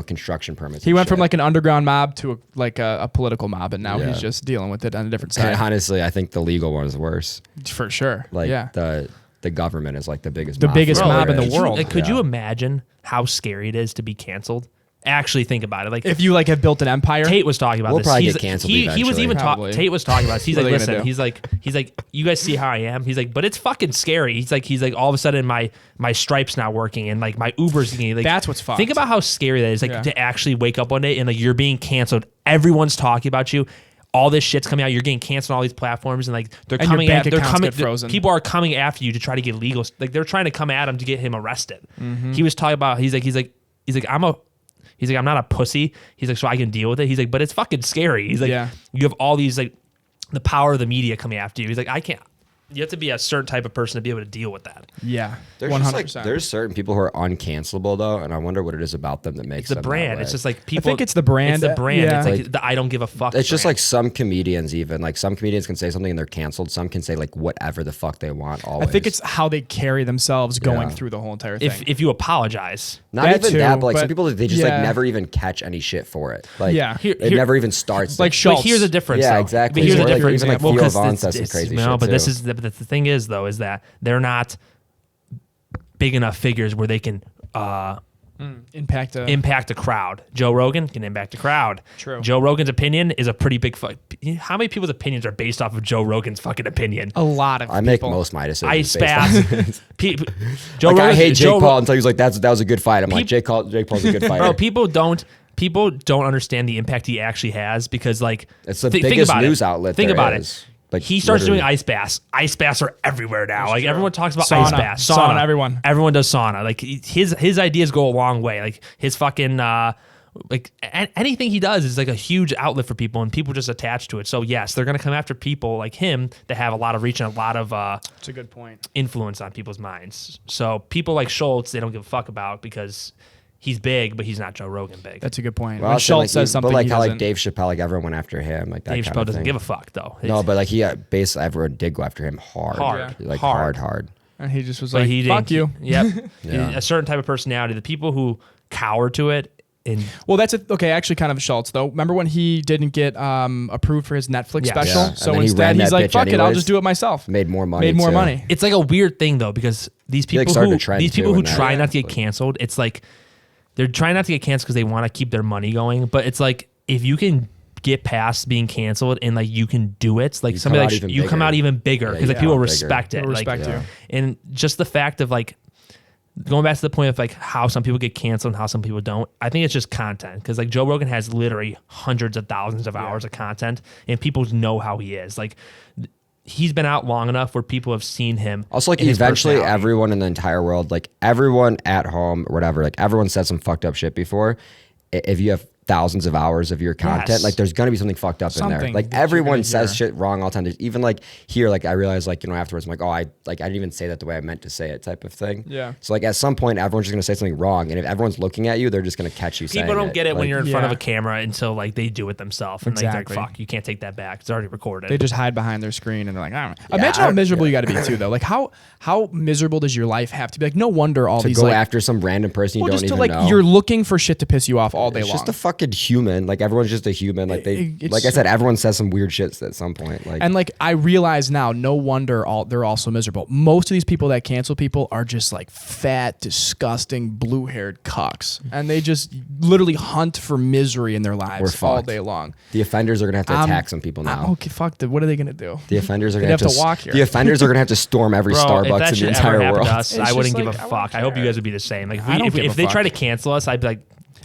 construction permits. He went from like an underground mob to a political mob, and now he's just dealing with it on a different side. And honestly, I think the legal one is worse. For sure. Like the government is like the biggest mob in the world. Could you imagine how scary it is to be canceled? Actually, think about it. Like if you like have built an empire. Tate was talking about this. Probably get canceled he was even Tate was talking about this. He's like, listen. do? He's like, you guys see how I am. He's like, but it's fucking scary. He's like, all of a sudden my Stripe's not working and like my Uber's like. That's what's fucked. Think about how scary that is. Like to actually wake up one day and like you're being canceled. Everyone's talking about you. All this shit's coming out. You're getting canceled on all these platforms, and like they're coming after. They're coming. People are coming after you to try to get legal. Like they're trying to come at him to get him arrested. He was talking about. He's like I'm not a pussy. He's like, so I can deal with it. He's like, but it's fucking scary. He's like, you have all these like the power of the media coming after you. He's like, I can't. You have to be a certain type of person to be able to deal with that. Yeah, there's 100%. There's certain people who are uncancelable though, and I wonder what it is about them that makes the brand. It's just like people. I think it's the brand. It's the brand. Yeah. It's like the I don't give a fuck. It's just like some comedians even like some comedians can say something and they're canceled. Some can say like whatever the fuck they want. Always. I think it's how they carry themselves going through the whole entire thing. If you apologize, not that even too, that, but like some people they just like yeah. never even catch any shit for it. Like it never even starts. Like Schultz. But here's the difference. Yeah, though. exactly. But here's the Or, difference. Even like Theo Von says some crazy shit but too. this is the thing is though is that they're not big enough figures where they can impact a crowd. Joe Rogan can impact a crowd. True. Joe Rogan's opinion is a pretty big how many people's opinions are based off of Joe Rogan's fucking opinion? A lot of I make most of my decisions. Joe like, Rogan, I hate Jake Paul until he was like that was a good fight. I'm like Jake Paul's a good fighter. Bro, people don't understand the impact he actually has because like it's the biggest news outlet. Think about it. Like he starts doing ice baths. Ice baths are everywhere now. Like everyone talks about sauna, ice baths. Sauna. Everyone does sauna. Like his ideas go a long way. Like his fucking like anything he does is like a huge outlet for people, and people just attach to it. So yes, they're gonna come after people like him that have a lot of reach and a lot of it's a good point. Influence on people's minds. So people like Schultz, they don't give a fuck about because he's big, but he's not Joe Rogan big. That's a good point. Well, when Schultz says something, but like how doesn't. like Dave Chappelle, like everyone went after him, like that. Dave kind Chappelle of doesn't thing. give a fuck though. No, but like he basically everyone did go after him hard. And he just was but like, "Fuck you." Yep. Yeah. A certain type of personality. The people who cower to it Well, that's it. Okay, actually, kind of Schultz though. Remember when he didn't get approved for his Netflix special? Yeah. So And then he instead, ran he's that like, bitch "Fuck it, I'll anyways. just do it myself." Made more money. Made more too. money. It's like a weird thing though, because these like, people started who a trend, these too, people who in that. try not to Yeah. get canceled, it's like they're trying not to get canceled because they want to keep their money going. But it's like if you can get past being canceled and like you can do it, like somebody come out like even you come bigger. out even bigger because like you people come out respect it. People Like, respect you. and just the fact of like going back to the point of like how some people get canceled and how some people don't. I think it's just content because like Joe Rogan has literally hundreds of thousands of hours of content and people know how he is. Like he's been out long enough where people have seen him. Also, like and his eventually personality. everyone in the entire world, like everyone at home or whatever, like everyone said some fucked up shit before. If you have thousands of hours of your content, Yes. like there's gonna be something fucked up in there. Something Like that you're everyone gonna says hear. shit wrong all the time. There's even like here, like I realized like, afterwards I'm like, oh, I didn't even say that the way I meant to say it type of thing. Yeah. So like at some point everyone's just gonna say something wrong. And if everyone's looking at you, they're just gonna catch you saying People don't get it when Like, you're in front of Yeah. a camera until like they do it themselves and Exactly. like fuck, you can't take that back. It's already recorded. They just hide behind their screen and they're like, I don't know. Yeah, Imagine I how don't- miserable yeah. you got to be too, though. Like how miserable does your life have to be? Like no wonder all to these go like after some random person you well, don't just to even like know. you're looking for shit to piss you off all day It's long. just a fucking human. Like everyone's just a human. Like It's like I so- said, everyone says some weird shit at some point. Like And like I realize now, no wonder they're all so miserable. Most of these people that cancel people are just like fat, disgusting, blue-haired cucks, and they just literally hunt for misery in their lives We're all fucked. day long. the offenders are gonna have to attack some people now. Okay, fuck. What are they gonna do? The offenders are They'd gonna have to walk here. The offenders are gonna have to storm every Bro, if Starbucks that in the shit ever entire happened world. to us, It's I just wouldn't like, give a I fuck. wouldn't I hope you care. guys would be the same. Like I don't give a if they try to fuck. cancel us, I'd be like,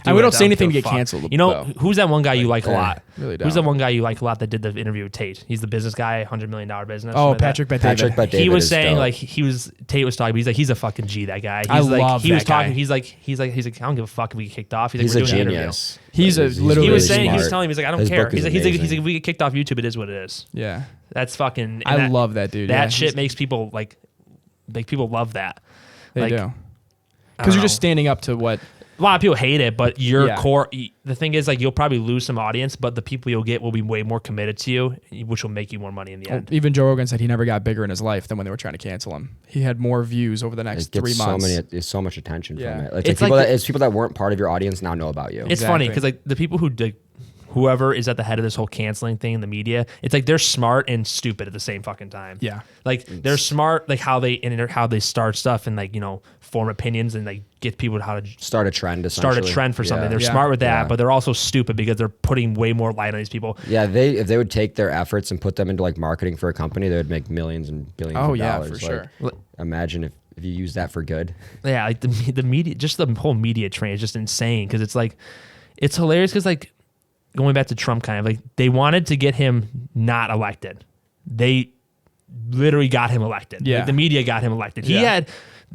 And we do it. don't say anything to give get a fuck. canceled, You know, though. who's that one guy you like a lot? really Who's the don't. one guy you like a lot that did the interview with Tate? He's the business guy, $100 million business. Oh, something like that. Patrick Bet Patrick David. Bet David He was is saying dope. like Tate was talking. But he's like he's a fucking G. That guy. He's I like love he was that guy. talking. He's like I don't give a fuck if we get kicked off. He's He's like a we're doing an genius. He's a literally He was really saying he was smart. telling me he's like I don't His care. book He's is like amazing. if we get kicked off YouTube, it is what it is. Yeah, That's fucking. I love that dude. That Yeah, shit he's- makes people like people love that. they like, do I because you're don't just know. standing up to what. A lot of people hate it, but your Yeah. core. The thing is, like, you'll probably lose some audience, but the people you'll get will be way more committed to you, which will make you more money in the end. Even Joe Rogan said he never got bigger in his life than when they were trying to cancel him. He had more views over the next It gets 3 months. there's so much attention Yeah. from it. It's, It's like people like it's people that weren't part of your audience now know about you. It's funny Exactly. because like the people who did, whoever is at the head of this whole canceling thing in the media, it's like they're smart and stupid at the same fucking time. Yeah. like they're smart, like how they start stuff and like form opinions and like get people to how to Start a trend. start a essentially. trend for something. Yeah. They're Yeah. smart with that, Yeah. but they're also stupid because they're putting way more light on these people. Yeah, if they would take their efforts and put them into like marketing for a company, they would make millions and billions Oh, of yeah, dollars. for Like, sure. Imagine if you use that for good. Yeah, like the media, just the whole media train is just insane because it's like, it's hilarious because like going back to Trump, kind of like they wanted to get him not elected. They literally got him elected. Yeah. Like, the media got him elected. Yeah.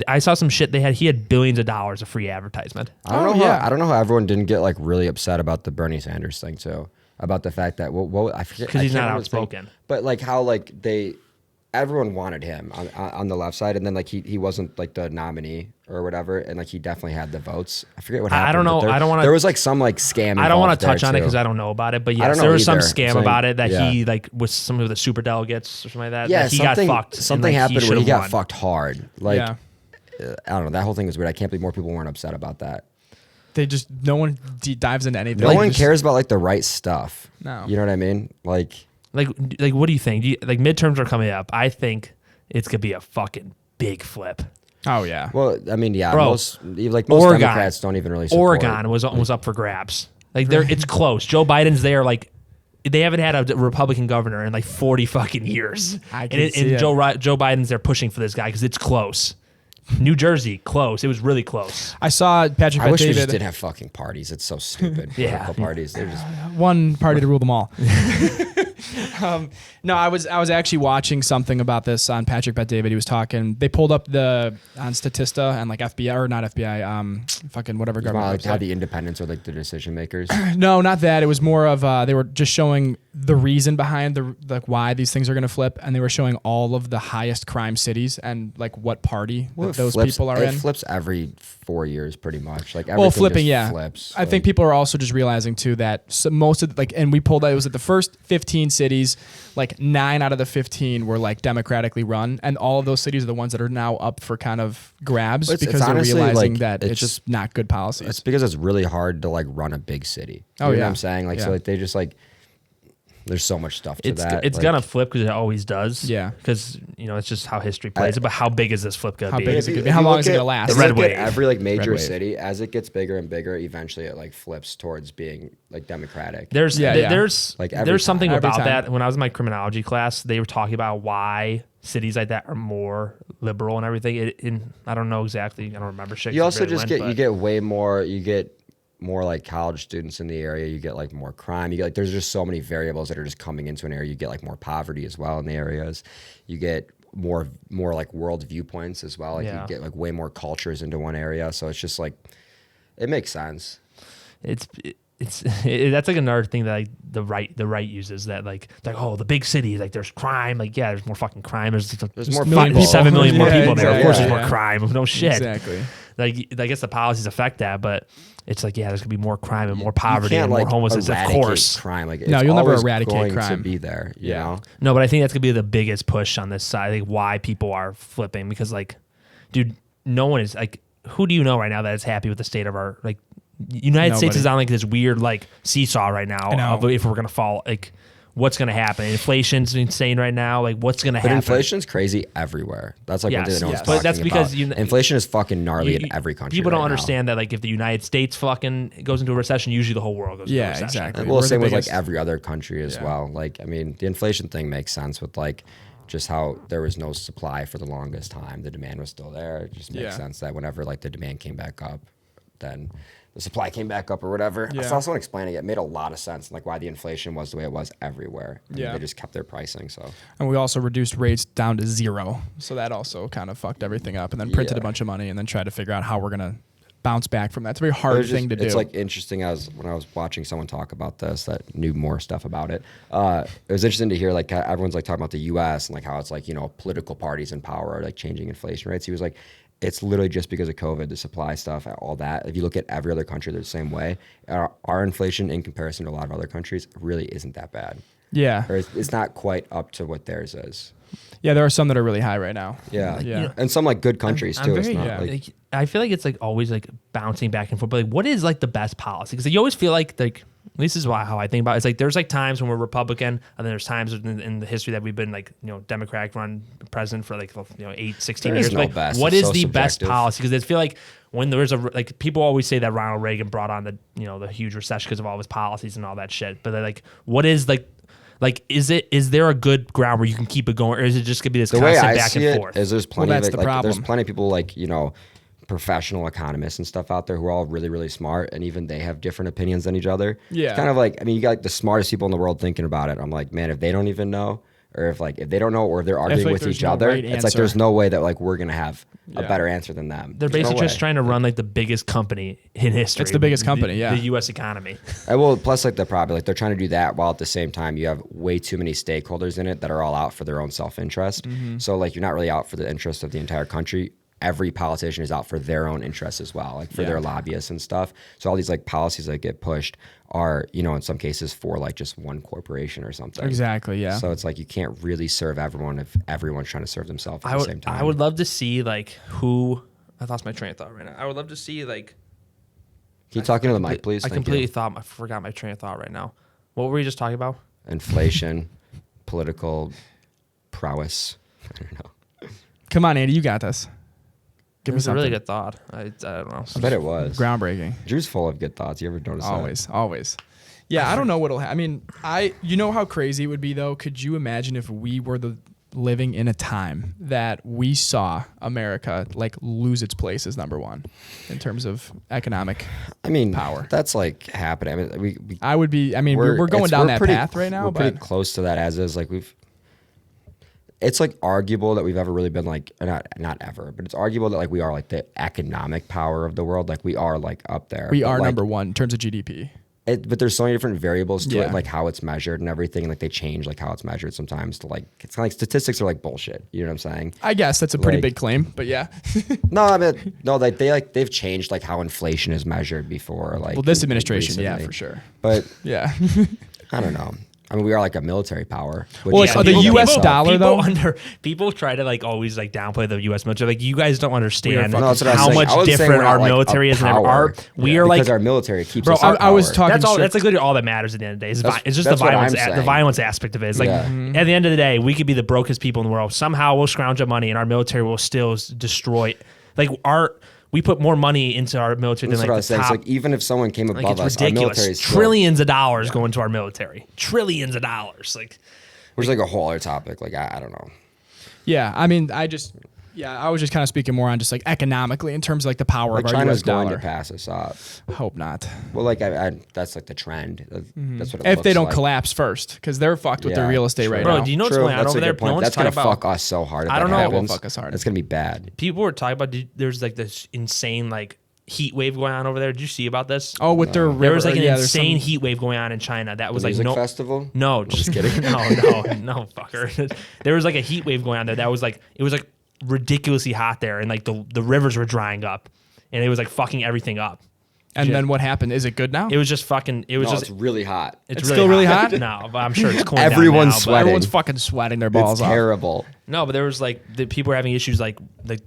I saw some shit he had billions of dollars of free advertisement. I don't Oh, know. yeah. I don't know how everyone didn't get like really upset about the Bernie Sanders thing too. About the fact that I forget 'Cause I he's can't not remember his thing, outspoken. but like how like everyone wanted him on the left side, and then like he wasn't like the nominee or whatever, and like he definitely had the votes. I forget what I happened. don't know. but I don't wanna- There was like some like scam. I don't want involved to touch there, on it too. because I don't know about it, but I yes, don't there know was some either. scam It's like- about it that yeah. he like with some of the super delegates or something like that. Yeah, that he got something fucked. and, something like, happened where he should've got won. fucked hard. Like Yeah. I don't know. That whole thing was weird. I can't believe more people weren't upset about that. They just no one dives into anything. No Like, one just- cares about like the right stuff. No. You know what I mean? Like Like what do you think? Like midterms are coming up. I think it's gonna be a fucking big flip. Oh yeah. well, I mean, yeah, Bro, most Democrats don't even really support. Oregon was up for grabs. Like it's close. Joe Biden's there. Like they haven't had a Republican governor in like 40 fucking years. I and can see it. Joe Biden's there pushing for this guy because it's close. New Jersey, close. It was really close. I saw Patrick I Bet wish we just David. didn't have fucking parties. It's so stupid. Yeah. Political parties. They're just One party to rule them all. No, I was actually watching something about this on Patrick Bet David. He was talking. They pulled up on Statista and like FBI or not FBI, fucking whatever government. like how website. the independents are like the decision makers. No, not that. It was more of they were just showing the reason behind the like why these things are going to flip, and they were showing all of the highest crime cities and like what party Well, that those flips- people are it in. flips every 4 years, pretty much. Like Well, everything flipping, just yeah. flips. I think people are also just realizing too that most of like, and we pulled out. It was at the first 15 cities cities, like 9 out of the 15 were like democratically run, and all of those cities are the ones that are now up for kind of grabs It's because they're honestly, realizing like, that it's it's just- just not good policies. It's because it's really hard to like run a big city. You Oh, know yeah. what I'm saying? Like, so Yeah. like they just like, there's so much stuff to It's that. it's like, gonna flip because it always does. Yeah. Because it's just how history plays. But how big is this flip gonna How be? big is it if gonna be? you How long look is it at- gonna last? if The you red look at wave. every like major wave. city, as it gets bigger and bigger, eventually it like flips towards being like democratic. There's Yeah, yeah. there's Like, every there's something time. Every about time. that. When I was in my criminology class, they were talking about why cities like that are more liberal and everything. I don't know exactly. I don't remember shit. 'cause You I also barely just went, you but- get way more. You get more like college students in the area. You get like more crime. You get like there's just so many variables that are just coming into an area. You get like more poverty as well in the areas. You get more like world viewpoints as well. Like Yeah. you get like way more cultures into one area. So it's just like it makes sense. That's like another thing that like the right uses that like oh the big cities like there's crime like yeah there's more fucking crime there's more million people. 7 million more Yeah, people there of exactly. course there's Yeah, more yeah. crime no shit Exactly. like I guess the policies affect that but it's like yeah there's gonna be more crime and more You poverty can't, and more like, homelessness of eradicate course crime. Like No, it's you'll never always eradicate going crime. to be there. You Yeah. know. no but I think that's gonna be the biggest push on this side like why people are flipping because like dude no one is like who do you know right now that is happy with the state of our like United States Nobody. is on like this weird like seesaw right now I know. of if we're gonna fall like what's gonna happen inflation's insane right now like what's gonna But happen inflation's crazy everywhere. That's like one thing Yes, that no one's yes. talking But that's because about. Inflation is fucking gnarly You- in every country. people don't right now. understand that like if the United States fucking goes into a recession usually the whole world goes into a Yeah, recession exactly. Well, We're the same with like biggest- every other country as Yeah. well. Like, I mean, the inflation thing makes sense with like just how there was no supply for the longest time. The demand was still there. It just makes Yeah. sense that whenever like the demand came back up, then the supply came back up or whatever. I Yeah. saw someone explaining it. It made a lot of sense, like why the inflation was the way it was everywhere. I mean, Yeah. they just kept their pricing. So And we also reduced rates down to 0. So that also kind of fucked everything up and then printed Yeah. a bunch of money and then tried to figure out how we're going to bounce back from that. It's a very hard was just- thing to do. It's like interesting as when I was watching someone talk about this that knew more stuff about it. It was interesting to hear like how everyone's like talking about the U.S. and like how it's like political parties in power are like changing inflation rates. He was like, it's literally just because of COVID, the supply stuff, all that. If you look at every other country, they're the same way. Our inflation in comparison to a lot of other countries really isn't that bad. yeah. Or it's not quite up to what theirs is. Yeah, there are some that are really high right now. Yeah. Yeah. And some like good countries I'm too. It's very- not yeah. like I feel like it's like always like bouncing back and forth. But like, what is like the best policy? Because you always feel like at least this is how I think about it. It's like there's like times when we're Republican, and then there's times in the history that we've been like Democratic run president for like 16 There is years. no But, like, best. what It's is so the best subjective. policy? Because I feel like when there's like people always say that Ronald Reagan brought on the the huge recession because of all of his policies and all that shit. But they're like, what is is there a good ground where you can keep it going, or is it just gonna be this the way constant I back see and it forth? is there's plenty that's of it, the like there's problem. plenty of people like professional economists and stuff out there who are all really really smart, and even they have different opinions than each other. Yeah. It's kind of like, I mean, you got like the smartest people in the world thinking about it. I'm like, man, if they don't even know, or if they don't know, or if they're arguing like with there's each no other, right it's like answer. there's no way that like we're gonna have a Yeah. better answer than them. They're There's no basically just way. trying to run like the biggest company in history. It's the biggest company, yeah. The U.S. economy. Well, plus like the problem, like they're trying to do that while at the same time you have way too many stakeholders in it that are all out for their own self-interest. Mm-hmm. So like you're not really out for the interest of the entire country. Every politician is out for their own interests as well, like for Yeah. their lobbyists and stuff. So all these like policies that get pushed are, in some cases for like just one corporation or something. Exactly, yeah. So it's like you can't really serve everyone if everyone's trying to serve themselves at the same time. I would love to see like who. I lost my train of thought right now. I would love to see like. Can you talk into the mic, please? I Thank completely you. I forgot my train of thought right now. What were you just talking about? Inflation, political prowess. I don't know. Come on, Andy, you got this. Give It me was a something. really good thought. I don't know. I bet it was. Groundbreaking. Drew's full of good thoughts. You ever notice that? Always. Yeah, I don't know what'll happen. I mean, you know how crazy it would be though? Could you imagine if we were living in a time that we saw America like lose its place as number one in terms of economic? I mean, Power. That's like happening. I mean, we I would be. I mean, we're going down that path right now, We're pretty but close to that as is. Like it's like arguable that we've ever really been like not ever, but it's arguable that like we are like the economic power of the world. Like we are like up there. we But, are like, number one in terms of GDP. But there's so many different variables to Yeah. it, like how it's measured and everything. And like they change like how it's measured sometimes to like it's kind of like statistics are like bullshit. You know what I'm saying? I guess that's a pretty Like- big claim, but yeah. No, I mean no, like they've changed like how inflation is measured before. Like Well, this administration, yeah, recently. for sure. But Yeah. I don't know. I mean, we are like a military power. Well, like, the US dollar, though? People try to like always like downplay the US military. Like, you guys don't understand No, that's what I was how saying. much I was saying different we're our not, like, military a is. power. We are like, because our military keeps Bro, us our I was power. talking. that's all. That's like literally all that matters at the end of the day. It's just the that's what violence. I'm The saying. violence aspect of it. It's like Yeah. at the end of the day, we could be the brokest people in the world. Somehow we'll scrounge up money, and our military will still destroy. Like we put more money into our military That's than what I like was the saying. top. So, like, even if someone came Like, above it's us, our ridiculous. military is still, Trillions of dollars go into our military. Trillions of dollars. Like, which is like a whole other topic. Like, I don't know. Yeah, I mean, I was just kind of speaking more on just like economically in terms of like the power Like, of our China's US going dollar. to pass us up. Hope not. Well, like, that's like the trend. That's what it If they looks don't like. collapse first, because they're fucked with their Yeah, real estate true. right bro, now. do you know what's True, going on that's over a there? good point. No one's That's gonna talking about. fuck us so hard. If I don't that know. happens. It will fuck us hard. That's gonna be bad. People were talking about there's like this insane like heat wave going on over there. Did you see about this? Oh, with their river. There was like an yeah, there's insane some- heat wave going on in China. That was The like music no festival. No, just kidding. no, fucker. There was like a heat wave going on there. That was like it was like ridiculously hot there, and like the rivers were drying up, and it was like fucking everything up. And then what happened? Is it good now? It was just fucking. It was No, just. it's really hot. It's still really hot? No, but I'm sure it's cooling down Everyone's now, but- sweating. Everyone's fucking sweating their balls It's off. terrible. No, but there was like the people were having issues like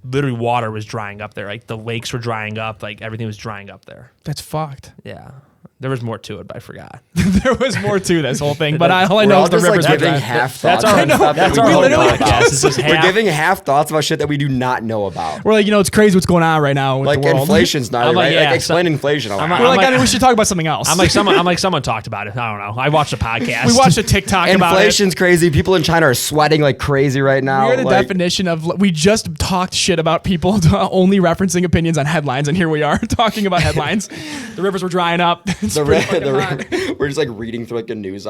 literally water was drying up there. Like the lakes were drying up. Like everything was drying up there. That's fucked. Yeah. There was more to it, but I forgot. There was more to this whole thing, but all I We're know all is the just, like, rivers were giving dry. half That's thoughts. our on stuff that's that our we whole don't know podcast. about. It's just We're half- giving half thoughts about shit that we do not know about. We're like, it's crazy what's going on right now with Like, the world. inflation's not I'm like, right. yeah, Like, explain so- inflation. I'm We're like, like- I mean, we should talk about something else. I'm like someone talked about it. I don't know. I watched a podcast. we watched a TikTok about it. Inflation's crazy. People in China are sweating like crazy right now. We're the Like, definition of we just talked shit about people only referencing opinions on headlines, and here we are talking about headlines. The rivers were drying up. It's pretty fucking hot. we're just like reading through like a news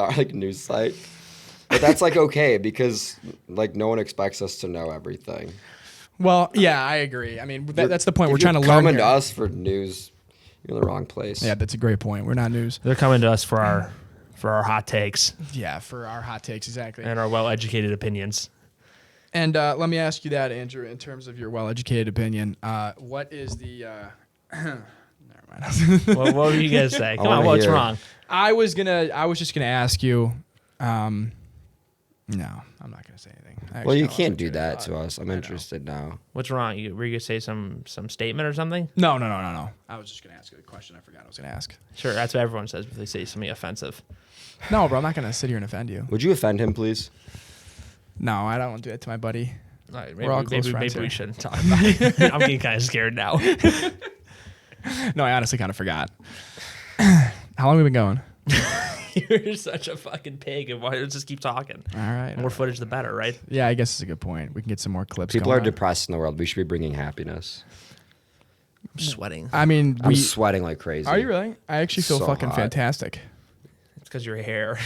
site. But that's like okay because like no one expects us to know everything. Well, yeah, I agree. I mean, that's the point. If We're trying to you're learn. coming Here. to us for news, you're in the wrong place. Yeah, that's a great point. We're not news. They're coming to us for our hot takes Yeah, for our hot takes, exactly. and our well-educated opinions. And let me ask you that, Andrew, in terms of your well-educated opinion, what is the? Never mind. What were you guys say? Come on, wanna what's hear. wrong? I was just gonna ask you. No, I'm not gonna say anything. Well, you Actually, can't no, do it's that okay. to us. I'm interested now. What's wrong? Were you gonna say some statement or something? No. I was just gonna ask you a question. I forgot I was gonna ask. Sure, that's what everyone says if they say something offensive. No, bro, I'm not gonna sit here and offend you. Would you offend him, please? No, I don't want to do that to my buddy. All right, We're all close maybe friends we here. shouldn't talk about it. I'm getting kind of scared now. No, I honestly kind of forgot. How long have we been going? You're such a fucking pig, and let's just keep talking. All right. The more footage, the better, right? Yeah, I guess it's a good point. We can get some more clips. People going are on. depressed in the world. We should be bringing happiness. I'm sweating. I mean, I'm sweating like crazy. Are you really? I actually feel So fucking hot. fantastic. It's because your hair.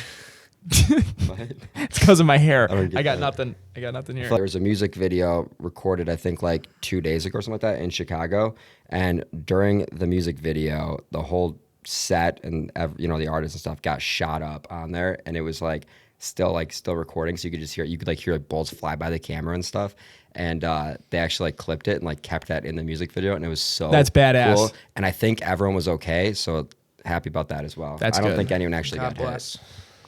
What? It's because of my hair. I don't get I got that. nothing. I got nothing here. There was a music video recorded, I think, like 2 days ago or something like that in Chicago. And during the music video, the whole set and the artists and stuff got shot up on there, and it was still recording, so you could just hear it. You could hear bullets fly by the camera and stuff. And they actually clipped it and kept that in the music video, and it was so That's badass. cool. And I think everyone was okay, so happy about that as well. That's I don't good. think anyone actually God got bless. hit.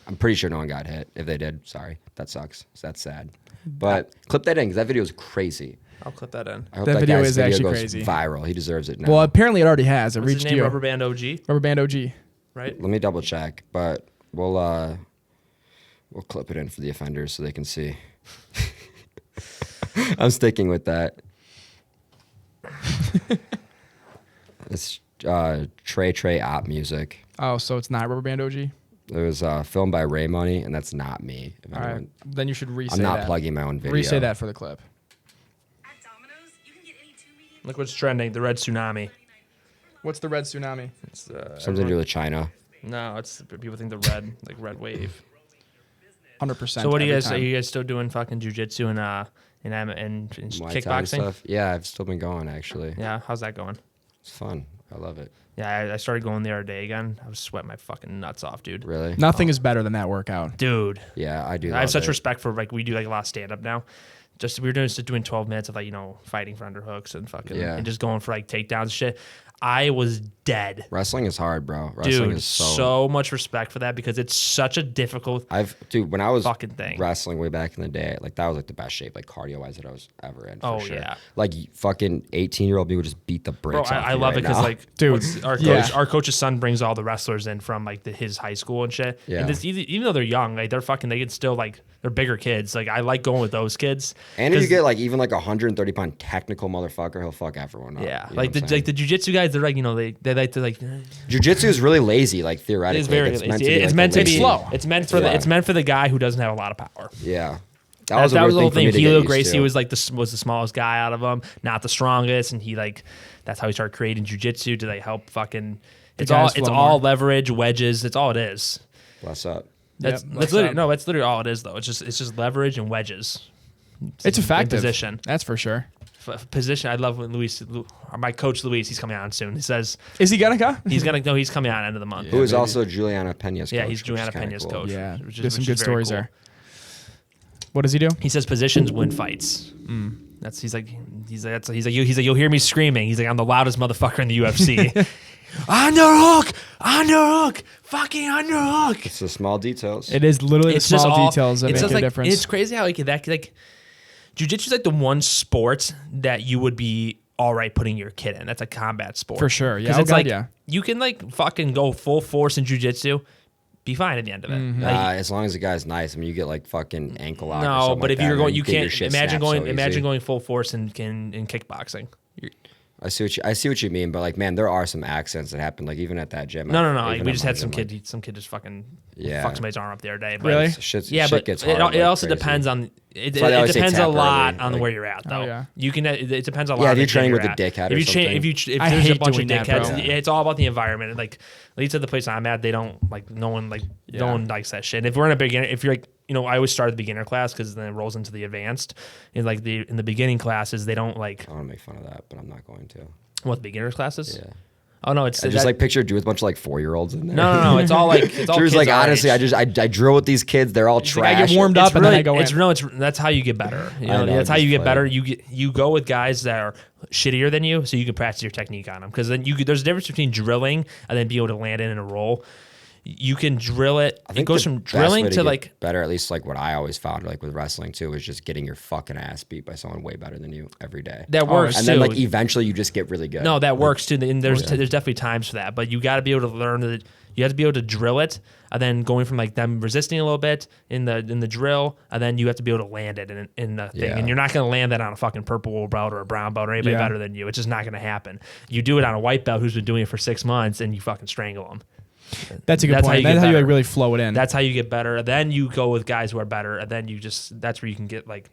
I'm pretty sure no one got hit. If they did, sorry, that sucks. That's sad. But clip that in because that video is crazy. I'll clip that in. I hope That that video guy's is video actually goes crazy. viral. He deserves it now. Well, apparently it already has. It What's his reached name? you. Rubber Band OG, Rubber Band OG. right? Let me double check, but we'll clip it in for the offenders so they can see. I'm sticking with that. It's Trey Op music. Oh, so it's not Rubber Band OG? It was filmed by Ray Money, and that's not me. If All right. anyone- Then you should re-say I'm not that. plugging my own video. Re-say that for the clip. At Domino's, you can get any two medium. Look what's trending. The red tsunami. What's the red tsunami? It's Something to do with China. No, it's people think the red red wave. 100%. So what do you every guys? time. Are you guys still doing fucking jujitsu and Muay Thai kickboxing? stuff. Yeah, I've still been going actually. Yeah, how's that going? It's fun. I love it. Yeah, I started going the other day again. I was sweating my fucking nuts off, dude. Really? Nothing is better than that workout. Dude, Yeah, I do. I have love such it. respect for we do a lot of stand up now. We were just doing 12 minutes of fighting for underhooks and fucking Yeah. and just going for takedowns and shit. I was dead. Wrestling is hard, bro. Wrestling Dude, is so much respect for that because it's such a difficult when I was fucking thing. wrestling way back in the day, like that was like the best shape, like cardio wise that I was ever in. Oh, for sure. yeah. Like fucking 18-year-old me would just beat the Bro, brakes off I me love right it because now. like Dude, our coach's son brings all the wrestlers in from like his high school and shit. Yeah. And this, even though they're young, like they can still like they're bigger kids. Like I like going with those kids. And if you 'Cause- get like even like a 130-pound technical motherfucker, he'll fuck everyone up. yeah, You know like what I'm the jiu-jitsu guys, they're like they like to like. Jiu-jitsu is really lazy, like theoretically. It's very Like, lazy. it's It's meant to be meant to be slow. It's meant for Yeah. it's meant for the guy who doesn't have a lot of power. Yeah. That was the weird whole for me thing. to get Helio used Gracie to. was like was the smallest guy out of them, not the strongest, and he like that's how he started creating jiu-jitsu to like help fucking. It's guys all flow all more. leverage wedges. That's all it is. Bless up. That's Yep, that's what's literally up? no. That's literally all it is though. It's just leverage and wedges. It's effective. position. That's for sure. Position. I love when my coach Luis, he's coming on soon. He says Is he gonna go? he's coming on end of the month. Who is baby. also Juliana Pena's coach. Yeah, he's which is Juliana kinda Pena's cool. coach. Yeah, which is- there's some which good is very stories cool. there. What does he do? He says positions win fights. That's he's like you'll hear me screaming. He's like I'm the loudest motherfucker in the UFC. Underhook, fucking underhook. It's the small details. It is literally the It's just small all details that it's make just a like difference. it's crazy how like jiu-jitsu is like the one sport that you would be all right putting your kid in. That's a combat sport For sure, yeah. 'Cause Oh, it's God, like yeah. you can like fucking go full force in jiu-jitsu, be fine at the end of it. Mm-hmm. Like, As long as the guy's nice. I mean, you get like fucking ankle lock. or no, something but like if you're that, going, and you get your can't shit imagine snapped going. so Imagine easy. going full force in kickboxing. I see what you mean, but like, man, there are some accents that happen. Like even at that gym. No. even Like, we at just my had some gym, like, kid. Some kid just fucking Yeah. fucked somebody's arm up the other day. But Really? Shit Yeah, shit but gets it hard, like also crazy. depends on. It That's why they always say depends a lot temporary, on like- where you're at, though. Oh, yeah. You can. It depends a lot. Yeah, on if the you're gym training you're with a at. dickhead if or you train, something. if I there's a hate bunch of doing that, dickheads, bro. it's all about the environment. Like at least at the place I'm at, they don't like no one likes that shit. And if we're in a beginner, if you're like I always start at the beginner class because then it rolls into the advanced. In like in the beginning classes, they don't like I want to make fun of that, but I'm not going to. what beginners classes. Yeah. Oh no, it's I just that- like picture Drew with a bunch of like 4-year-olds in there. no. It's all like it's all Drew's kids like, our honestly, age. I drill with these kids. They're all like, I trash. get warmed up and then I go it's in. no, it's that's how you get better. You I know, know, that's how just you get play. better. You go with guys that are shittier than you, so you can practice your technique on them. Because then there's a difference between drilling and then being able to land it in a roll. You can drill it. I It think goes the from best drilling way to get like better. At least like what I always found, like with wrestling too, is just getting your fucking ass beat by someone way better than you every day. that works and too. then like eventually you just get really good. No, that works too. And there's definitely times for that, but you got to be able to learn that. You have to be able to drill it, and then going from like them resisting a little bit in the drill, and then you have to be able to land it in the thing. Yeah. And you're not going to land that on a fucking purple belt or a brown belt or anybody Yeah. better than you. It's just not going to happen. You do it on a white belt who's been doing it for 6 months, and you fucking strangle them. That's a good That's how point. you That's get how you like better. really flow it in. That's how you get better. Then you go with guys who are better, and then that's where you can get like,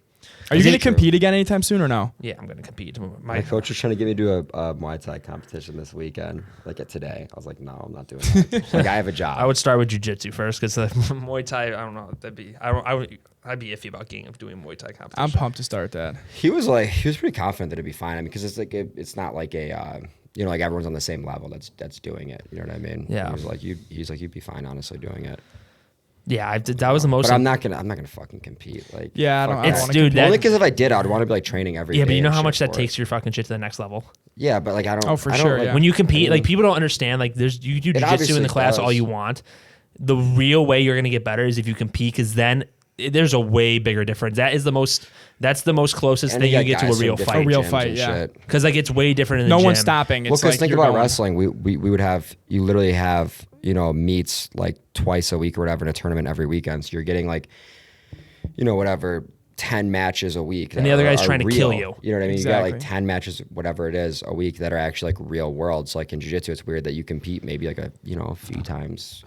Are you Is going to it true? compete again anytime soon or no? yeah, I'm going to compete. My coach was trying to get me to do a Muay Thai competition this weekend, like at today. I was like, no, I'm not doing that. Like I have a job. I would start with jiu-jitsu first because Muay Thai. I don't know. I'd be iffy about doing Muay Thai competition. I'm pumped to start that. He was pretty confident that it'd be fine. I mean, because it's like it's not like a like everyone's on the same level that's doing it. You know what I mean? Yeah. He was like you'd be fine honestly doing it. Yeah, that was the most. But I'm not gonna fucking compete. Like Yeah, I fuck don't- I that. don't wanna dude. compete. That, Only because if I did, I'd want to be like training every day. yeah, but you know and how shit much that for takes it. your fucking shit to the next level. Yeah, but like I don't. Oh, for I don't, sure, like, yeah. When you compete, I like mean, people don't understand. Like you do jiu-jitsu obviously in the class all does. you want. The real way you're gonna get better is if you compete, because then there's a way bigger difference. That's the most closest and thing you you got get to a guys from real different fight. A real gyms fight, and yeah. shit. Because like it's way different in the No gym. one's stopping. Well, It's because like think you're about going. wrestling. We would have you literally have meets like twice a week or whatever in a tournament every weekend. So you're getting like whatever 10 matches a week, And the that other guy's are trying to real. kill you. You know what I mean? You got like Exactly. 10 matches, whatever it is, a week that are actually like real world. So like in jiu-jitsu, it's weird that you compete maybe like a few times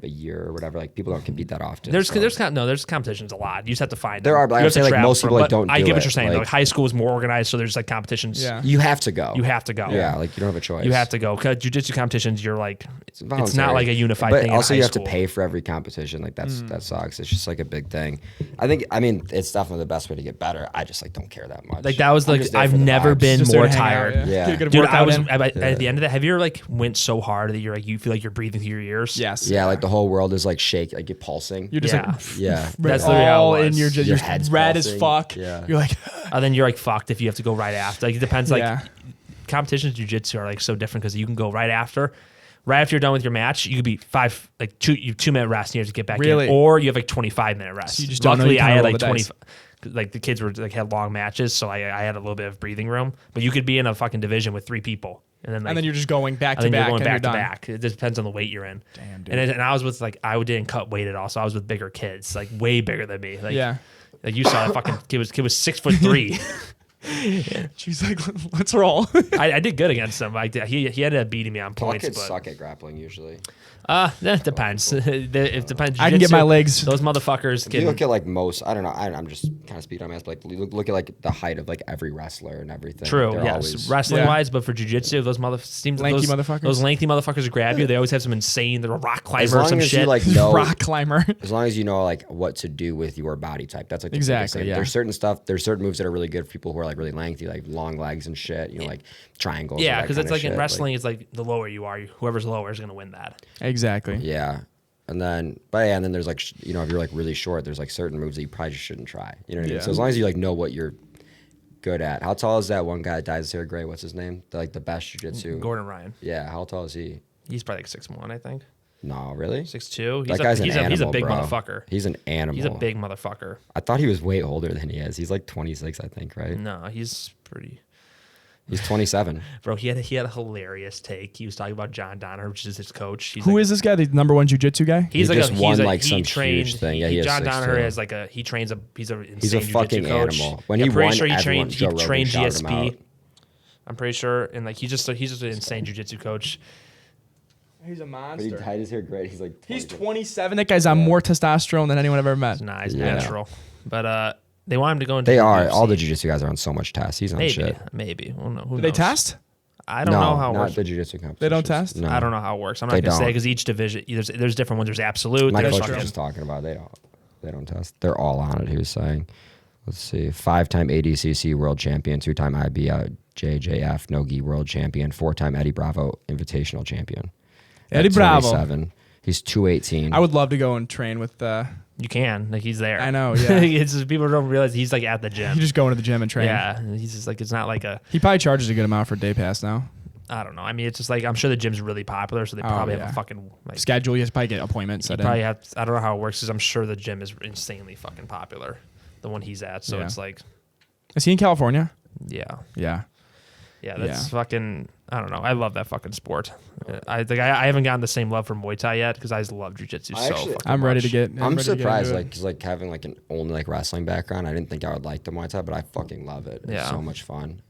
a year or whatever. Like people don't compete that often. There's so. there's competitions a lot. You just have to find There them. are, but You I'm have to saying, like, travel most for people, them. like, don't But I do get what it, you're saying. like- Like high school is more organized, so there's like competitions. Yeah. You have to go. You have to go. Yeah, like you don't have a choice. You have to go. Because jiu-jitsu competitions, you're like, it's not voluntary. like a unified but thing. also in you high have school. to pay for every competition. Like that sucks. It's just like a big thing. I mean, it's definitely the best way to get better. I just like don't care that much. Like that was I'm like just there I've for the never vibes. been Just there more to hang out, tired. Yeah. Get a good Dude, workout I was in. at the end of that. Have you ever like went so hard that you're like you feel like you're breathing through your ears? Yes. Yeah, like the whole world is like shake, like you're pulsing. You're just Yeah. like Yeah, That's literally how all it in was. your Your you're head's red as pulsing. fuck. Yeah. You're like And then you're like fucked if you have to go right after. Like it depends. Like Yeah. competitions in jiu-jitsu are like so different because you can go right after you're done with your match, you could be 2-minute rest and you have to get back Really? in, or you have like 25-minute rest. So you just don't know, Luckily, you I kinda had roll like the 20. dice. Like the kids were like had long matches, so I had a little bit of breathing room. But you could be in a fucking division with 3 people, and then you're just going back and to then you're back going and back you're to done. back. It just depends on the weight you're in. Damn, dude. And I was with I didn't cut weight at all, so I was with bigger kids, like way bigger than me. Like, Yeah. like you saw that fucking kid was 6'3". She's like, let's roll. I did good against him. He ended up beating me on Tall points, kids but suck at grappling usually. That depends. It depends. I can get my legs. Those motherfuckers If you can. look at like most, I don't know. I'm just kind of speed on my ass, but like look at like the height of like every wrestler and everything. True. They're Yes. always- Wrestling Yeah. wise, but for jujitsu, those Lanky motherfuckers? Those lengthy motherfuckers grab you. They always have some insane. They're a rock climber As or long some as shit. you like know, Rock climber. as long as you know like what to do with your body type. That's like the biggest Exactly, thing. yeah. There's certain moves that are really good for people who are like really lengthy, like long legs and shit. You know, like triangles. Yeah, because because it's like in wrestling, it's like the lower you are, whoever's lower is going to win that. Exactly. Yeah. And then there's like, if you're like really short, there's like certain moves that you probably just shouldn't try. You know what I mean? Yeah. So as long as you like know what you're good at. How tall is that one guy that dyes his hair gray? What's his name? The best jiu-jitsu. Gordon Ryan. Yeah. How tall is he? He's probably like 6'1", I think. No, really? 6'2". That guy's an animal, He's a big bro. motherfucker. He's an animal. He's a big motherfucker. I thought he was way older than he is. He's like 26, I think, right? No, he's pretty. He's 27. Bro, he had a hilarious take. He was talking about John Donner, which is his coach. He's Who like, is this guy? The number one jiu-jitsu guy? He's He like just won, like, he some trained, huge thing. Yeah, he is John 6'2". Donner has like he's an insane He's a fucking jiu-jitsu coach. animal. When I'm he pretty won, sure he everyone, trained Joe Rogan shouted him out. GSP. I'm pretty sure, and like he's just an insane jiu-jitsu coach. He's a But he monster. dyed his hair gray. He's like 20. He's 27. That guy's on more testosterone than anyone I've ever met. Nah, he's Yeah. natural, but they want him to go into. They the are. UFC. All the jiu-jitsu guys are on so much test. He's on maybe, shit. maybe. Well, no, who Do they knows? test? I don't know how it not works. the jiu-jitsu competition. They don't test? No. I don't know how it works. I'm not They gonna say don't. because each division there's different ones. There's absolute. My There's coach fucking- was just talking about it. They don't test. They're all on it. He was saying, let's see, 5-time ADCC world champion, 2-time IBJJF no-gi world champion, 4-time Eddie Bravo invitational champion. Eddie At Bravo. 27. He's 218. I would love to go and train with. You can like he's there. I know, yeah. It's just, people don't realize he's like at the gym. You just go into the gym and train. Yeah, he's just like it's not like a. He probably charges a good amount for day pass now. I don't know. I mean, it's just like I'm sure the gym's really popular, so they probably have yeah. a fucking like. Schedule. You have to probably get appointments set in. Probably have. I don't know how it works because I'm sure the gym is insanely fucking popular, the one he's at. So Yeah. it's like, Is he in California? yeah, Yeah. that's Yeah. fucking. I don't know. I love that fucking sport. I think I haven't gotten the same love for Muay Thai yet because I just love jujitsu so. actually- Fucking I'm ready much. to get. I'm ready to get surprised, into it. like, because like having like an only like wrestling background, I didn't think I would like the Muay Thai, but I fucking love it. It's Yeah. so much fun.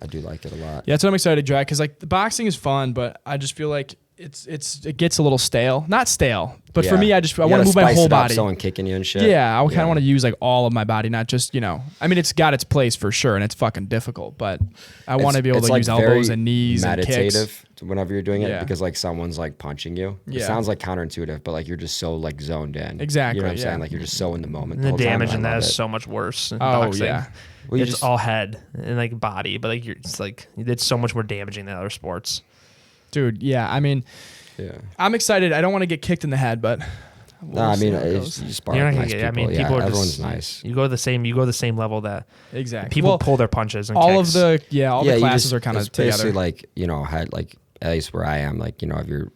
I do like it a lot. Yeah, that's what I'm excited to try because like the boxing is fun, but I just feel like it gets a little stale. Not stale, but for Yeah. me, I You want to gotta move my spice whole it up, body. someone kicking you and shit. Yeah, I kind of want to use like all of my body, not just I mean, it's got its place for sure, and it's fucking difficult, but I want to be able It's to like use very elbows and knees and kicks. meditative whenever you're doing it Yeah. because like someone's like punching you. It Yeah. sounds like counterintuitive, but like you're just so like zoned in. Exactly, You know what I'm yeah. saying? Like you're just so in the moment. And the whole time, damage and in I that love is it. so much worse. In Oh, boxing. yeah. Well, you It's just- all head and like body, but like it's like it's so much more damaging than other sports. Dude, yeah, I mean, Yeah. I'm excited. I don't want to get kicked in the head, but No, I mean, how it it's, goes. you spar You're with not nice gonna people. get. I mean, yeah, people are everyone's just nice. You go to the same. You go to the same level that exactly. people Well, pull their punches. And all kicks. of the all the you classes just- are kind of it's basically together. like had like at least where I am, like if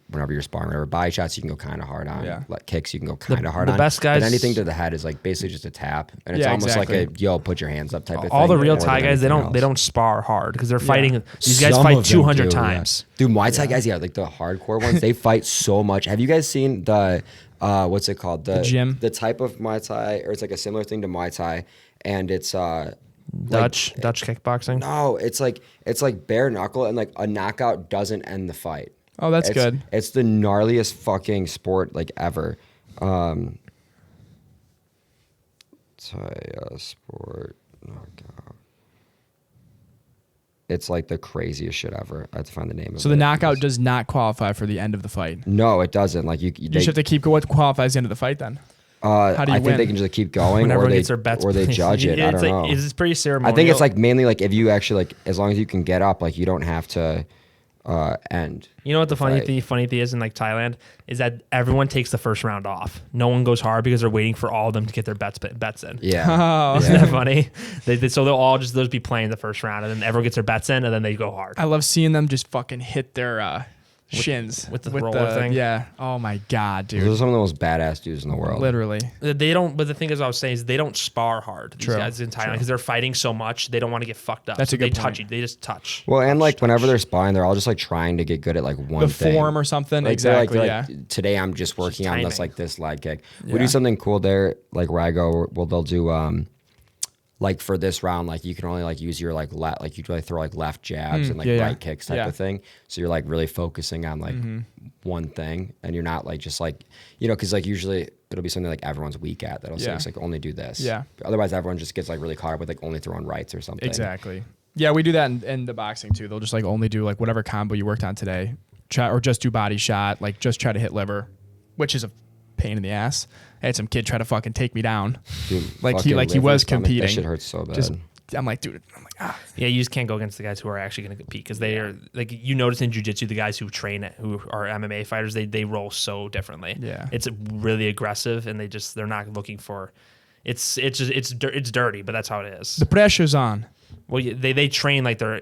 whenever you're sparring, whatever body shots you can go kind of hard on, Yeah. like kicks you can go kind of hard the on. best guys- but anything to the head is like basically just a tap, and it's Yeah, almost like exactly. a put your hands up type of thing. all the real more Thai than guys, they anything don't else. spar hard because they're fighting. These guys Some fight of them 200 do, yeah. times. Dude, Muay Thai guys, yeah, like the hardcore ones, they fight so much. Have you guys seen the what's it called? The gym? The type of Muay Thai, or it's like a similar thing to Muay Thai, and it's Dutch kickboxing. no, it's like bare knuckle, and like a knockout doesn't end the fight. Oh, that's It's- good. It's the gnarliest fucking sport like ever. Thai sport knockout. It's like the craziest shit ever. I have to find the name of it. So the knockout does not qualify for the end of the fight. No, it doesn't. Like you You just have to keep going. What qualifies the end of the fight then? How do you I think win? they can just keep going, When or everyone they gets their bets, or they judge it. I It's don't like, know. It's pretty ceremonial. I think it's like mainly like if you actually like as long as you can get up, like you don't have to. end. You know what the funny fight. thing is in like Thailand is that everyone takes the first round off. No one goes hard because they're waiting for all of them to get their bets in. Yeah. Oh. Isn't that funny? So they'll all just those be playing the first round, and then everyone gets their bets in, and then they go hard. I love seeing them just fucking hit their shins with the roller thing. Yeah. Oh my god, dude. Those are some of the most badass dudes in the world. Literally. They don't. But the thing is, I was saying is they don't spar hard. These True. guys in Thailand because they're fighting so much, they don't want to get fucked up. That's so a good they touch point. you. They just touch. Well, and like whenever they're sparring, they're all just like trying to get good at like one The thing. form or something. Like, Exactly. they're Yeah. Today I'm just working on this timing. like this leg kick. We Yeah. do something cool there, like where I go. Well, they'll do like for this round, like you can only like use your like left, like you really throw like left jabs and like yeah, right yeah. kicks type Yeah. of thing. So you're like really focusing on like one thing, and you're not like just like because like usually it'll be something like everyone's weak at that'll say Yeah. it's like only do this. Yeah. Otherwise, everyone just gets like really caught up with like only throwing rights or something. Exactly. Yeah, we do that in the boxing too. They'll just like only do like whatever combo you worked on today, or just do body shot, like just try to hit liver, which is a pain in the ass. I had some kid try to fucking take me down. Dude, Like he fucking was liver, stomach, competing. That shit hurts so bad. Just I'm like, dude, ah. Yeah, you just can't go against the guys who are actually going to compete because they are like you notice in jiu-jitsu the guys who train it, who are MMA fighters, they roll so differently. Yeah. It's really aggressive and they're not looking for it's dirty, but that's how it is. The pressure's on. Well, they train like they're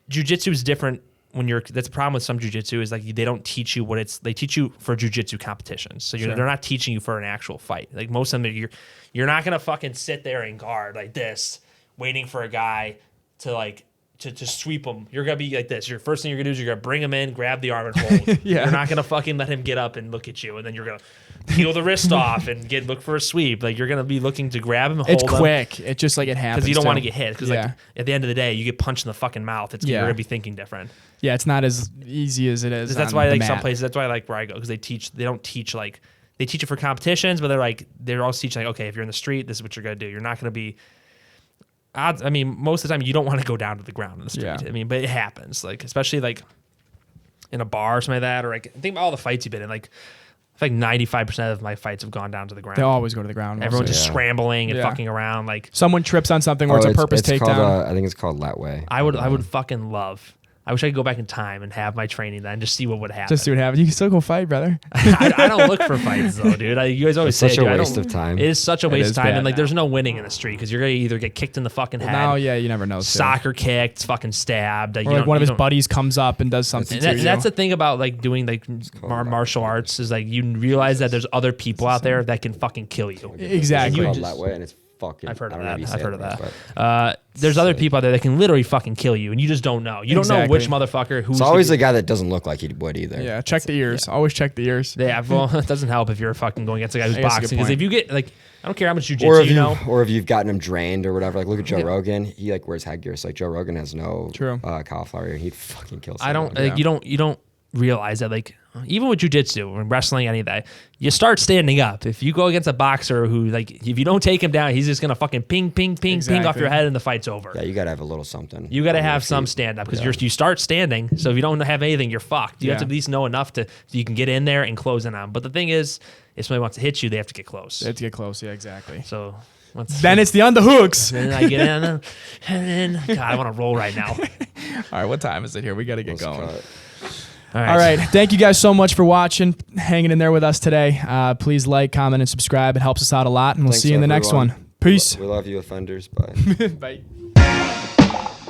jiu-jitsu is different when you're that's the problem with some jiu-jitsu is like they don't teach you they teach you for jiu-jitsu competitions. So they're not teaching you for an actual fight. Like most of them you're not going to fucking sit there and guard like this waiting for a guy to like to sweep him. You're going to be like this. Your first thing you're going to do is you're going to bring him in, grab the arm and hold. Yeah. You're not going to fucking let him get up and look at you and then you're going to peel the wrist off and look for a sweep. Like you're going to be looking to grab him, hold It's him. quick. It just like it happens. Because you don't too. want to get hit. Because Yeah. like at the end of the day, you get punched in the fucking mouth. You're gonna be thinking different. Yeah, it's not as easy as it is. That's on why the like some mat. places. That's why I like where I go because they don't teach like they teach it for competitions, but they're also teaching like okay, if you're in the street, this is what you're gonna do. You're not gonna be. I mean, most of the time you don't want to go down to the ground in the street. Yeah. I mean, but it happens. Like especially like in a bar or something like that, or like think about all the fights you've been in. Like I think 95% of my fights have gone down to the ground. They always go to the ground. Everyone's mostly. just scrambling and Yeah. fucking around. Like Someone trips on something or it's a purpose it's called, takedown. I think it's called Letway. I would fucking love. I wish I could go back in time and have my training then, just see what would happen. Just see what happens. You can still go fight, brother. I don't look for fights though, dude. You guys always It's say such it, dude. a I waste don't- of time. It is such a waste is of time, bad and like now. there's no winning in the street because you're gonna either get kicked in the fucking head, Now, yeah, you never know. too. soccer kicked, fucking stabbed. Or like one of his buddies comes up and does something to you. That's the thing about like doing like martial arts is like you realize that there's other people out there that can fucking kill you. Exactly. It's You called Letway, and it's fucking. I've heard of I don't know if that. you say I've heard it of right, that. but There's other people out there that can literally fucking kill you, and you just don't know. You don't know Exactly. which motherfucker who's. It's always gonna the guy that doesn't look like he would either. Yeah, check the ears. Always check the ears. Yeah, well, it doesn't help if you're fucking going against a guy who's I guess a good boxing. Because point. if you get like, I don't care how much Or jujitsu if you know. or if you've gotten him drained or whatever. Like look at Joe Rogan. He like wears headgear. So like Joe Rogan has no True. cauliflower ear. He'd fucking kill I someone. don't. Like, you don't realize that. Like even with jujitsu and wrestling, any of that, you start standing up. If you go against a boxer who like, if you don't take him down, he's just gonna fucking ping off Exactly. your head, and the fight's over. Yeah, you gotta have a little something. You got to on your have some feet. stand up because Yeah. you start standing. So if you don't have anything, you're fucked. You have to Yeah. at least know enough so you can get in there and close in on 'em. But the thing is, if somebody wants to hit you, they have to get close. They have to get close. Yeah, exactly. So once Then it's the underhooks. then I get in, and then God, I want to roll right now. All right, what time is it here? We got to get going. Cut. All right. All right. Thank you guys so much for watching, hanging in there with us today. Please like, comment, and subscribe. It helps us out a lot, and we'll Thanks, see you in the next everyone. one. Peace. We love you, offenders. Bye. Bye.